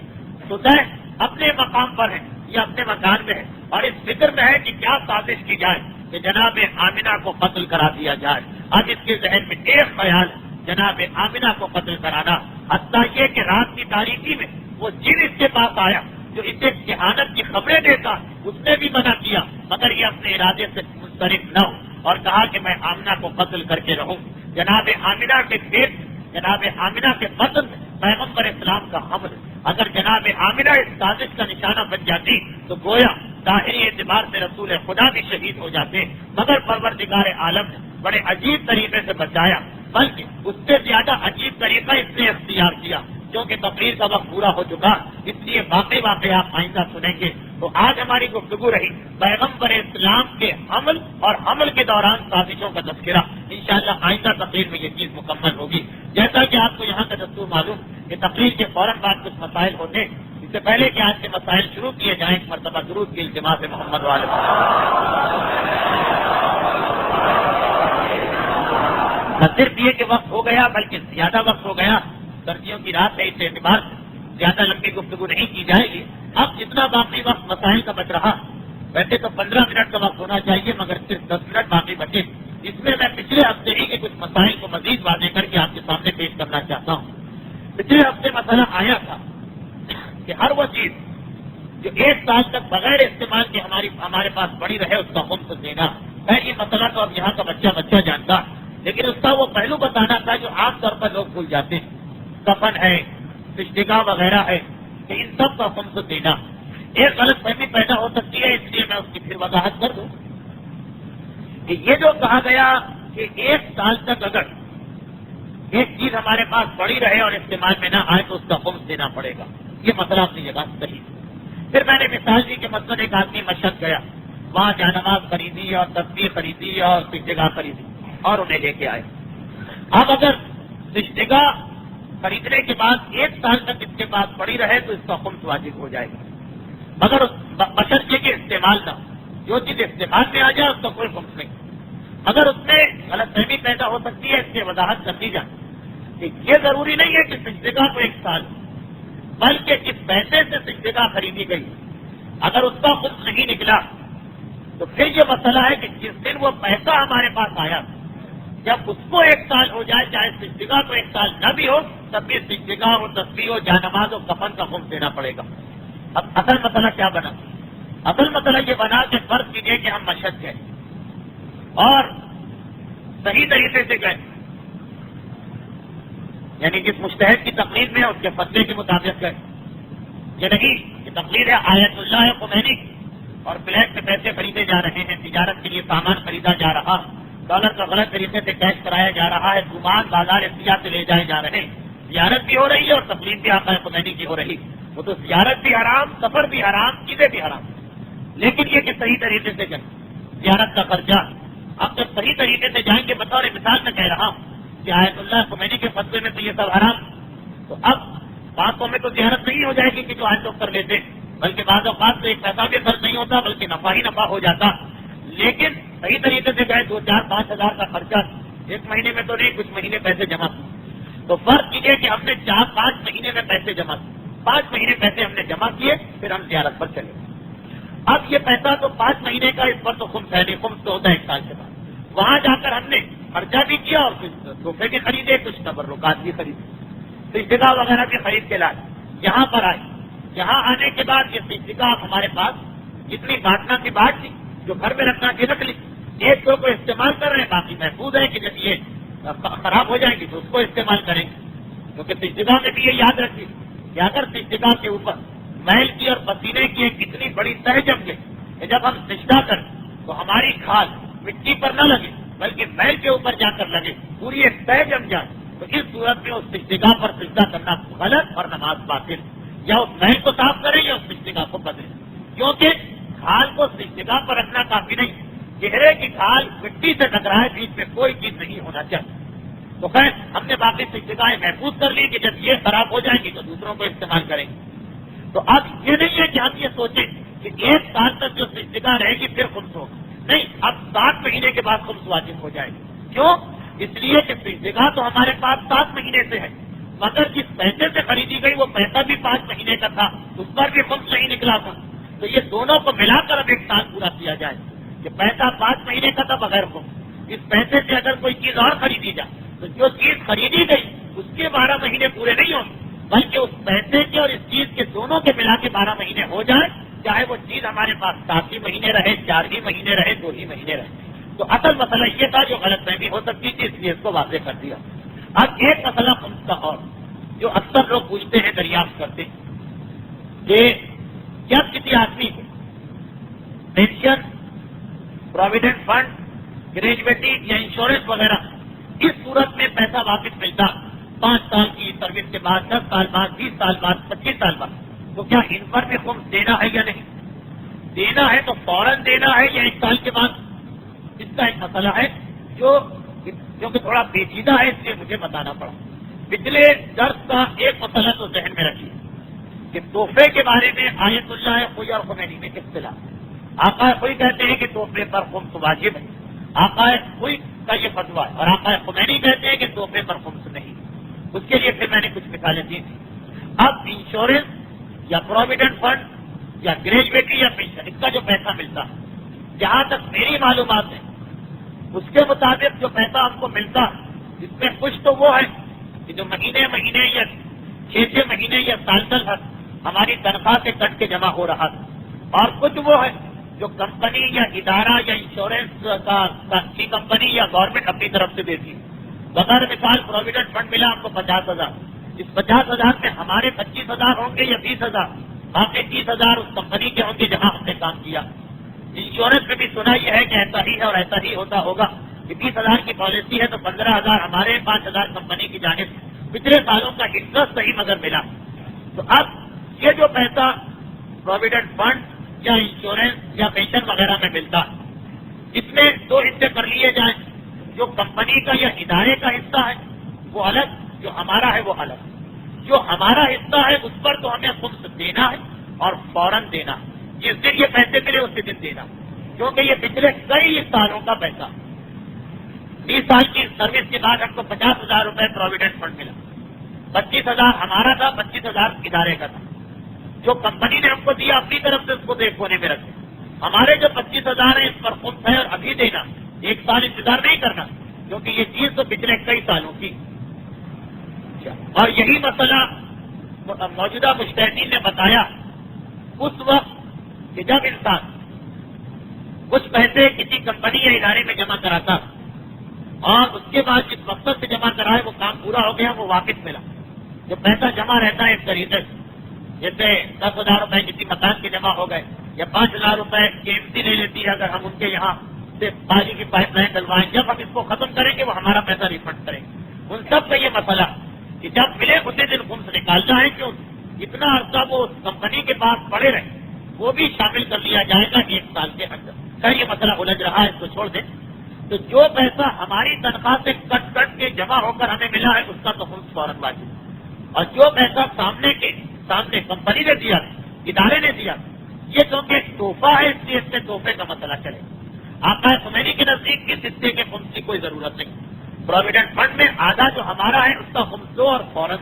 سدے اپنے مقام پر ہے، یہ اپنے مکان میں ہے اور اس فکر میں ہے کہ کیا سازش کی جائے کہ جناب آمنہ کو قتل کرا دیا جائے۔ اب اس کے ذہن میں ایک خیال ہے، جناب آمنہ کو قتل کرانا، حتیٰ یہ کہ رات کی تاریکی میں وہ جن اس کے پاس آیا جو اسے ذہانت کی خبریں دیتا، اس نے بھی منع کیا، مگر یہ اپنے ارادے سے منصرف نہ ہو اور کہا کہ میں آمنہ کو قتل کر کے رہوں۔ جناب آمنہ کے پیٹ، جناب آمنہ کے بدن میں پیغمبر اسلام کا حمل، اگر جناب آمنہ اس سازش کا نشانہ بن جاتی تو گویا ظاہری اعتبار سے رسول خدا بھی شہید ہو جاتے، مگر پروردگار عالم نے بڑے عجیب طریقے سے بچایا، بلکہ اس سے زیادہ عجیب طریقہ اس نے اختیار کیا۔ کیونکہ تقریر کا وقت پورا ہو چکا، اس لیے باقی واقعات آئندہ سنیں گے۔ تو آج ہماری گفتگو رہی پیغمبر اسلام کے حمل اور حمل کے دوران سازشوں کا تذکرہ۔ انشاءاللہ آئندہ تقریر میں یہ چیز مکمل ہوگی۔ جیسا کہ آپ کو یہاں کا دستور معلوم کہ تقریر کے فوراً بعد کچھ مسائل ہوتے ہیں، اس سے پہلے کہ آج کے مسائل شروع کیے جائیں، ایک مرتبہ درود کی التماس ہے محمد والے۔ نہ صرف یہ کہ وقت ہو گیا بلکہ زیادہ وقت ہو گیا، سردیوں کی رات ہے، اس اعتبار سے زیادہ لمبی گفتگو نہیں کی جائے گی۔ اب جتنا باقی وقت مسائل کا بچ رہا، ویسے تو 15 منٹ کا وقت ہونا چاہیے، مگر صرف 10 منٹ باقی بچے، اس میں میں پچھلے ہفتے ہی کے کچھ مسائل کو مزید واضح کر کے آپ کے سامنے پیش کرنا چاہتا ہوں۔ پچھلے ہفتے مسئلہ آیا تھا کہ ہر وہ چیز جو 1 سال تک بغیر استعمال کے ہمارے پاس پڑی رہے اس کا خمس دینا ہے۔ یہ مسئلہ تو اب یہاں کا بچہ جانتا، لیکن اس کا وہ پہلو بتانا تھا جو عام طور پر لوگ بھول جاتے ہیں۔ کفن ہے، سجدہ وغیرہ ہے، کہ ان سب کا خمس دینا۔ ایک غلط فہمی پیدا ہو سکتی ہے، اس لیے میں اس کی پھر وضاحت کر دوں کہ یہ جو کہا گیا کہ 1 سال تک اگر ایک چیز ہمارے پاس پڑی رہے اور استعمال میں نہ آئے تو اس کا خمس دینا پڑے گا، یہ مسئلہ اپنی جگہ صحیح۔ پھر میں نے مثال دی کہ مثلاً ایک آدمی مشہد گیا، وہاں جانماز خریدی اور تصویر خریدی اور سجدہ خریدی اور انہیں لے کے آئے۔ اب اگر سجدہ خریدنے کے بعد 1 سال تک اس کے پاس پڑی رہے تو اس کا خمس واجب ہو جائے گا، مگر بشرطے کے استعمال نہ، جو چیز استعمال میں آ جائے اس کا کوئی خمس نہیں۔ اگر اس میں غلط فہمی پیدا ہو سکتی ہے، اس کی وضاحت کر دی جائے کہ یہ ضروری نہیں ہے کہ سجدہ کو 1 سال، بلکہ جس پیسے سے سجدہ خریدی گئی اگر اس کا خمس نہیں نکلا تو پھر یہ مسئلہ ہے کہ جس دن وہ پیسہ ہمارے پاس آیا جب اس کو 1 سال ہو جائے، چاہے سجدہ کو 1 سال نہ بھی ہو، تب بھی سجدہ اور تصویر اور جانماز اور کفن کا خمس دینا پڑے گا۔ اب اصل مسئلہ کیا بنا؟ اصل مسئلہ یہ بنا کہ فرض کیجیے کہ ہم مشہد گئے اور صحیح طریقے سے گئے، یعنی جس مجتہد کی تقلید میں اس کے فتوے کے مطابق گئے، یہ نہیں کہ تقلید ہے آیت اللہ خمینی اور فلیٹ سے پیسے خریدے جا رہے ہیں، تجارت کے لیے سامان خریدا جا رہا، ڈالر کا غلط طریقے سے کیش کرایا جا رہا ہے، گمان بازار اختیار سے لے جائے جا رہے ہیں، زیارت بھی ہو رہی ہے اور تقلید بھی آقا خمینی کی ہو رہی، وہ تو زیارت بھی حرام، سفر بھی حرام، چیزیں بھی حرام، لیکن یہ کہ صحیح طریقے سے جائیں، زیارت کا خرچہ آپ جب صحیح طریقے سے جائیں گے، بطور مثال میں کہہ رہا ہوں کہ آیت اللہ خمینی کے فتوے میں تو یہ سب حرام، تو اب باتوں میں تو زیارت نہیں ہو جائے گی کہ جو آج لوگ کر لیتے، بلکہ بعض اوقات تو ایک پیسہ بھی خرچ نہیں ہوتا بلکہ نفع ہی نفع ہو جاتا، لیکن صحیح طریقے سے گئے 2-4-5 ہزار کا خرچہ ایک مہینے میں تو نہیں، کچھ مہینے پیسے جمع کیے، تو فرق یہ ہے کہ ہم نے 4-5 مہینے میں پیسے جمع کیے، 5 مہینے پیسے ہم نے جمع کیے، پھر ہم زیارت پر چلے۔ اب یہ پیسہ تو 5 مہینے کا، اس پر تو خمس ہے نہیں، خمس تو ہوتا ہے 1 سال کے بعد، وہاں جا کر ہم نے خرچہ بھی کیا اور کچھ تحفے بھی خریدے، کچھ تبرکات بھی خریدے، سجدہ وغیرہ بھی خرید کے لائے، یہاں پر آئے، یہاں آنے کے بعد یہ سجدہ ہمارے پاس جتنی بانٹنا کی بات تھی، جو گھر میں رکھنا کی رکھ لی، ایک دو کو استعمال کر رہے ہیں، باقی محفوظ ہے کہ جب یہ خراب ہو جائیں گی تو اس کو استعمال کریں گے، کیونکہ سجدہ میں بھی یہ یاد رکھیے کہ اگر سجدہ کے اوپر محل کی اور پسینے کی ایک اتنی بڑی تہ جم گئی کہ جب ہم سجدہ کریں تو ہماری کھال مٹی پر نہ لگے بلکہ محل کے اوپر جا کر لگے، پوری ایک تہ جم جائے، تو اس صورت میں اس سجدہ پر سجدہ کرنا غلط اور نماز باطل، یا اس محل کو صاف کریں یا اس سجدہ کو بدلیں، کیونکہ کھال کو سجدہ پر رکھنا کافی نہیں، چہرے کی کھال مٹی سے ٹکرائے، بیچ میں کوئی چیز نہیں ہونا چاہیے، تو خیر ہم نے باقی سجدائیں محفوظ کر لی کہ جب یہ خراب ہو جائیں گی تو دوسروں کو استعمال کریں گے، تو اب یہ نہیں ہے کہ ہم یہ سوچیں کہ 1 سال تک جو سجدہ رہے گی پھر خمس ہوگا، نہیں، اب 7 مہینے کے بعد خمس واجب ہو جائے گی، کیوں؟ اس لیے کہ سجدہ تو ہمارے پاس 7 مہینے سے ہے، مگر جس پیسے سے خریدی گئی وہ پیسہ بھی 5 مہینے کا تھا، اس پر بھی خمس نہیں نکلا تھا، تو یہ دونوں کو ملا کر اب 1 سال پورا کیا جائے، کہ پیسہ 5 مہینے کا تھا بغیر خمس، اس پیسے سے اگر کوئی چیز اور خریدی جائے تو جو چیز خریدی گئی اس کے 12 مہینے پورے نہیں ہوں بلکہ اس پیسے کے اور اس چیز کے دونوں کے ملا کے 12 مہینے ہو جائے، چاہے وہ چیز ہمارے پاس 7 ہی مہینے رہے، 4 ہی مہینے رہے، 2 ہی مہینے رہے، تو اصل مسئلہ یہ تھا جو غلط فہمی ہو سکتی تھی، اس لیے اس کو واضح کر دیا۔ اب ایک مسئلہ خمس کا اور جو اکثر لوگ پوچھتے ہیں، دریافت کرتے ہیں کہ جب کسی آدمی کو پینشن، پروویڈنٹ فنڈ، گریجویٹی یا انشورنس وغیرہ اس صورت میں پیسہ واپس ملتا 5 سال کی سروس کے بعد، 10 سال بعد، 20 سال بعد، 25 سال بعد، تو کیا ان پر بھی خمس دینا ہے یا نہیں؟ دینا ہے تو فوراً دینا ہے یا 1 سال کے بعد؟ اس کا ایک مسئلہ ہے جو کہ تھوڑا پیچیدہ ہے، اس لیے مجھے بتانا پڑا۔ پچھلے درس کا ایک مسئلہ تو ذہن میں رکھیے کہ تحفے کے بارے میں آیت اللہ خوئی اور خمینی میں اختلاف، آقا خوئی کہتے ہیں کہ تحفے پر خمس واجب ہے، آقا خوئی کا یہ فتویٰ ہے، اور آقا خمینی کہتے ہیں کہ تحفے پر خمس نہیں، اس کے لیے پھر میں نے کچھ مثالیں دی تھی۔ اب انشورنس یا پروویڈنٹ فنڈ یا گریجویٹی یا پینشن، اس کا جو پیسہ ملتا ہے، جہاں تک میری معلومات ہے اس کے مطابق جو پیسہ ہم کو ملتا اس میں کچھ تو وہ ہے کہ جو مہینے یا 6 مہینے یا سال ہماری تنخواہ سے کٹ کے جمع ہو رہا تھا، اور کچھ وہ ہے جو کمپنی یا ادارہ یا انشورنس کی کمپنی یا گورنمنٹ اپنی طرف سے دیتی ہے۔ بغیر مثال پروویڈنٹ فنڈ ملا ہم کو 50,000، اس 50,000 میں ہمارے 25,000 ہوں گے یا 20,000، باقی 30,000 اس کمپنی کے ہوں گے جہاں ہم نے کام کیا۔ انشورنس میں بھی سنا یہ ہے کہ ایسا ہی ہے اور ایسا ہی ہوتا ہوگا کہ 20,000 کی پالیسی ہے تو 15,000 ہمارے، 5,000 کمپنی کی جانب پچھلے سالوں کا انٹرسٹ صحیح مگر ملا۔ تو اب یہ جو پیسہ پروویڈنٹ فنڈ یا انشورنس یا پینشن وغیرہ میں ملتا ہے، اس میں 2 حصے کر لیے جائیں، جو کمپنی کا یا ادارے کا حصہ ہے وہ الگ، جو ہمارا ہے وہ الگ۔ جو ہمارا حصہ ہے اس پر تو ہمیں خمس دینا ہے اور فوراً دینا ہے، جس دن یہ پیسے ملے اسی دن دینا، کیونکہ یہ پچھلے کئی سالوں کا پیسہ، 20 سال کی سروس کے بعد ہم کو 50,000 روپے پروویڈنٹ فنڈ ملا، 25,000 ہمارا تھا، 25,000 ادارے کا تھا، جو کمپنی نے ہم کو دیا اپنی طرف سے اس کو ایک کونے میں رکھے، ہمارے جو 25,000 ہیں اس پر خمس ہے اور ابھی دینا، 1 سال انتظار نہیں کرنا، کیونکہ یہ چیز تو پچھلے کئی سالوں کی۔ اور یہی مسئلہ موجودہ مجتہدین نے بتایا اس وقت کہ جب انسان کچھ پیسے کسی کمپنی یا ادارے میں جمع کراتا اور اس کے بعد جس مقصد سے جمع کرائے وہ کام پورا ہو گیا، وہ واپس ملا. جو پیسہ جمع رہتا ہے ایک طریقے سے، جیسے 10,000 روپے کسی مکان کے جمع ہو گئے یا 5,000 روپے KMC لے لیتی ہے اگر ہم ان کے یہاں سے پانی کی پائپ لائن ڈلوائیں، جب ہم اس کو ختم کریں گے وہ ہمارا پیسہ ریفنڈ کریں گے. ان سب کا یہ مسئلہ کہ جب ملے اسی دن خمس نکالنا ہے، کہ اتنا عرصہ وہ اس کمپنی کے پاس پڑے رہے وہ بھی شامل کر لیا جائے گا 1 سال کے اندر. خیر یہ مسئلہ الجھ رہا ہے، اس کو چھوڑ دیں. تو جو پیسہ ہماری تنخواہ سے کٹ کے جمع ہو کر ہمیں ملا ہے اس کا تو خمس فوراً واجب ہے. اور جو پیسہ سامنے کمپنی نے دیا، ادارے نے دیا، یہ کیونکہ ایک تحفہ ہے اس لیے اس سے تحفے کا مسئلہ چلے. آقا خمینی کے نزدیک اس حصے کے خمس کی کوئی ضرورت نہیں. پروویڈنٹ فنڈ میں آدھا جو ہمارا ہے اس کا خمس دو اور فوراً،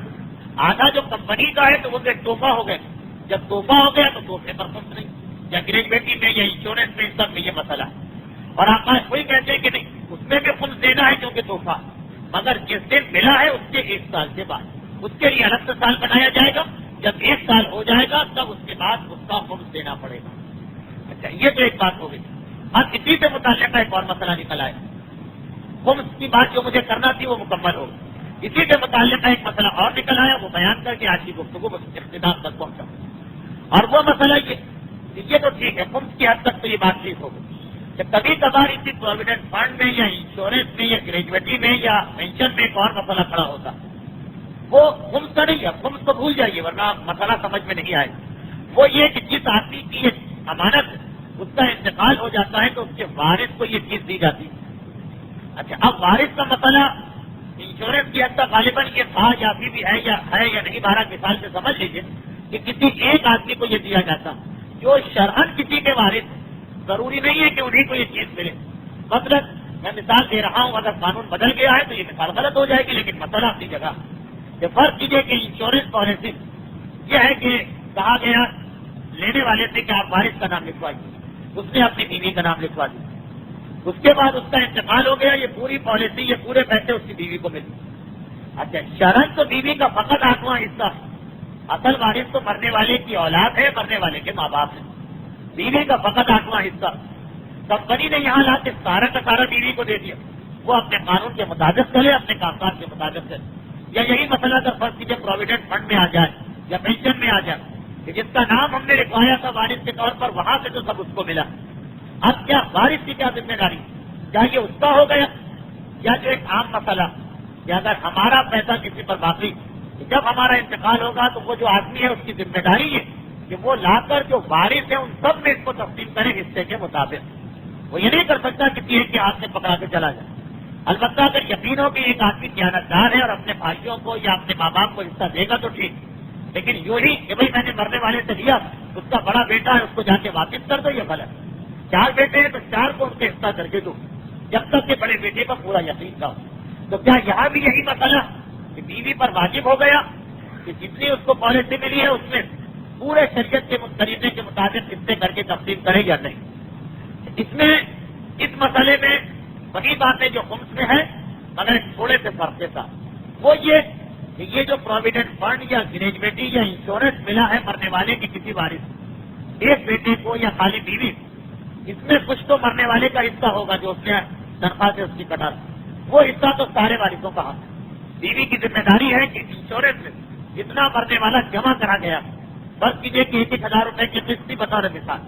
آدھا جو کمپنی کا ہے تو وہ ایک تحفہ ہو گیا. جب تحفہ ہو گیا تو تحفے پر خمس نہیں، یا گریجویٹی میں یا انشورنس میں، ان سب میں یہ مسئلہ ہے. اور آقا کوئی کہتے ہیں کہ نہیں اس میں بھی خمس دینا ہے کیونکہ تحفہ، مگر جس دن ملا ہے اس کے 1 سال کے بعد اس کے لیے الگ سے سال بنایا جائے گا. جب 1 سال ہو جائے گا تب اس کے بعد اس کا خمس دینا پڑے گا. اچھا یہ تو ایک بات ہو گئی. اب اسی سے متعلقہ ایک اور مسئلہ نکل آئے. خمس کی بات جو مجھے کرنا تھی وہ مکمل ہو گئی. اسی سے متعلقہ ایک مسئلہ اور نکل آیا، وہ بیان کر کے آج کی گفتگو اختتام تک پہنچا. اور وہ مسئلہ یہ تو ٹھیک ہے، خمس کی حد تک تو یہ بات ٹھیک ہو گئی کہ کبھی کبھار اسی پروویڈنٹ فنڈ میں یا انشورنس میں یا گریجویٹی میں یا پینشن میں ایک اور مسئلہ کھڑا ہوتا. وہ خمس کا نہیں ہے، خمس کو بھول جائیے ورنہ مسئلہ سمجھ میں نہیں آئے. وہ یہ کہ جس آدمی کی یہ امانت اس کا انتقال ہو جاتا ہے تو اس کے وارث کو یہ چیز دی جاتی ہے. اچھا اب وارث کا مسئلہ انشورنس کی حد تک غالباً یہ تھا یا ابھی بھی ہے یا نہیں، 12 مثال سے سمجھ لیجیے کہ کسی ایک آدمی کو یہ دیا جاتا جو شرعاً کسی کے وارث. ضروری نہیں ہے کہ انہیں کو یہ چیز ملے. مطلب میں مثال دے رہا ہوں، اگر قانون بدل گیا ہے تو یہ مثال غلط ہو جائے گی، لیکن مسئلہ اپنی جگہ. یہ فرق کیجیے کہ انشورنس پالیسی یہ ہے کہ کہا گیا لینے والے سے کہ آپ وارث کا نام لکھوائیے، اس نے اپنی بیوی کا نام لکھوا دیا. اس کے بعد اس کا انتقال ہو گیا، یہ پوری پالیسی یہ پورے پیسے اس کی بیوی کو ملے. اچھا شرعاً تو بیوی کا فقط 8واں حصہ ہے، اصل وارث تو مرنے والے کی اولاد ہے، مرنے والے کے ماں باپ ہیں. بیوی کا فقط 8واں حصہ کمپنی نے یہاں لا کے سارا کا سارا بیوی کو دے دیا. وہ اپنے قانون کے مطابق چلے، اپنے کام کاج کے مطابق چلے. یا یہی مسئلہ اگر فرض کیجیے پروویڈنٹ فنڈ میں آ جائے یا پینشن میں آ جائے کہ جس کا نام ہم نے لکھوایا تھا وارث کے طور پر، وہاں سے تو سب اس کو ملا. اب کیا وارث کی کیا ذمہ داری؟ کیا یہ اس کا ہو گیا یا جو ایک عام مسئلہ کہ اگر ہمارا پیسہ کسی پر باقی جب ہمارا انتقال ہوگا تو وہ جو آدمی ہے اس کی ذمہ داری ہے کہ وہ لا کر جو وارث ہے ان سب میں اس کو تقسیم کرے حصے کے مطابق. وہ یہ نہیں کر سکتا کسی ایک کے ہاتھ سے پکڑا کے چلا جائے. البتہ اگر یقین ہو کہ ایک آدمی دیانتدار ہے اور اپنے بھائیوں کو یا اپنے ماں باپ کو حصہ دے گا تو ٹھیک، لیکن یوں ہی کہ بھائی میں نے مرنے والے سے لیا، اس کا بڑا بیٹا ہے اس کو جا کے واپس کر دو، یہ غلط. 4 بیٹے ہیں تو 4 کو ان کے حصہ کر کے دو جب تک کہ بڑے بیٹے پر پورا یقین نہ ہو. تو کیا یہاں بھی یہی مسئلہ کہ بیوی پر واجب ہو گیا کہ جتنی اس کو پالیسی ملی ہے اس میں پورے شریعت کے طریقے کے مطابق حصے کر کے تقسیم کرے یا نہیں؟ اس مسئلے میں وہی باتیں جو خمس میں ہے مگر تھوڑے سے فرق کے ساتھ. وہ یہ کہ یہ جو پروویڈنٹ فنڈ یا گریجویٹی یا انشورنس ملا ہے مرنے والے کے کسی وارث ایک بیٹے کو یا خالی بیوی، اس میں کچھ تو مرنے والے کا حصہ ہوگا جو اس نے تنخواہ سے اس کی کٹا. وہ حصہ تو سارے وارثوں کا حق. بیوی کی ذمہ داری ہے کہ انشورنس میں جتنا مرنے والا جمع کرا گیا، بس کیجیے کہ 1,000 روپے کی قسط بتا رہے مثال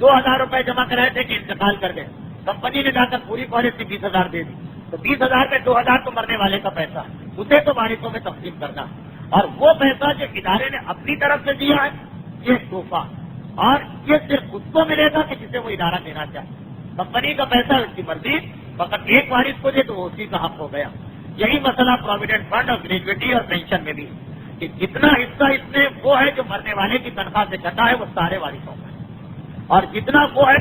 2,000 روپے جمع کرائے تھے کہ انتقال کر گئے، کمپنی نے جا کر پوری پالیسی 20,000 دے دی تو 20,000 میں 2,000 تو مرنے والے کا پیسہ، اسے تو وارثوں میں تقسیم کرنا. اور وہ پیسہ جو ادارے نے اپنی طرف سے دیا ہے یہ تحفہ، اور یہ صرف اس کو ملے گا کہ جسے وہ ادارہ دینا چاہے. کمپنی کا پیسہ اس کی مرضی، فقط ایک وارث کو دے تو وہ اسی کا حق ہو گیا. یہی مسئلہ پروویڈنٹ فنڈ اور گریجویٹی اور پینشن میں بھی کہ جتنا حصہ اس میں وہ ہے جو مرنے والے کی تنخواہ سے کٹا ہے وہ سارے وارثوں کا ہے، اور جتنا وہ ہے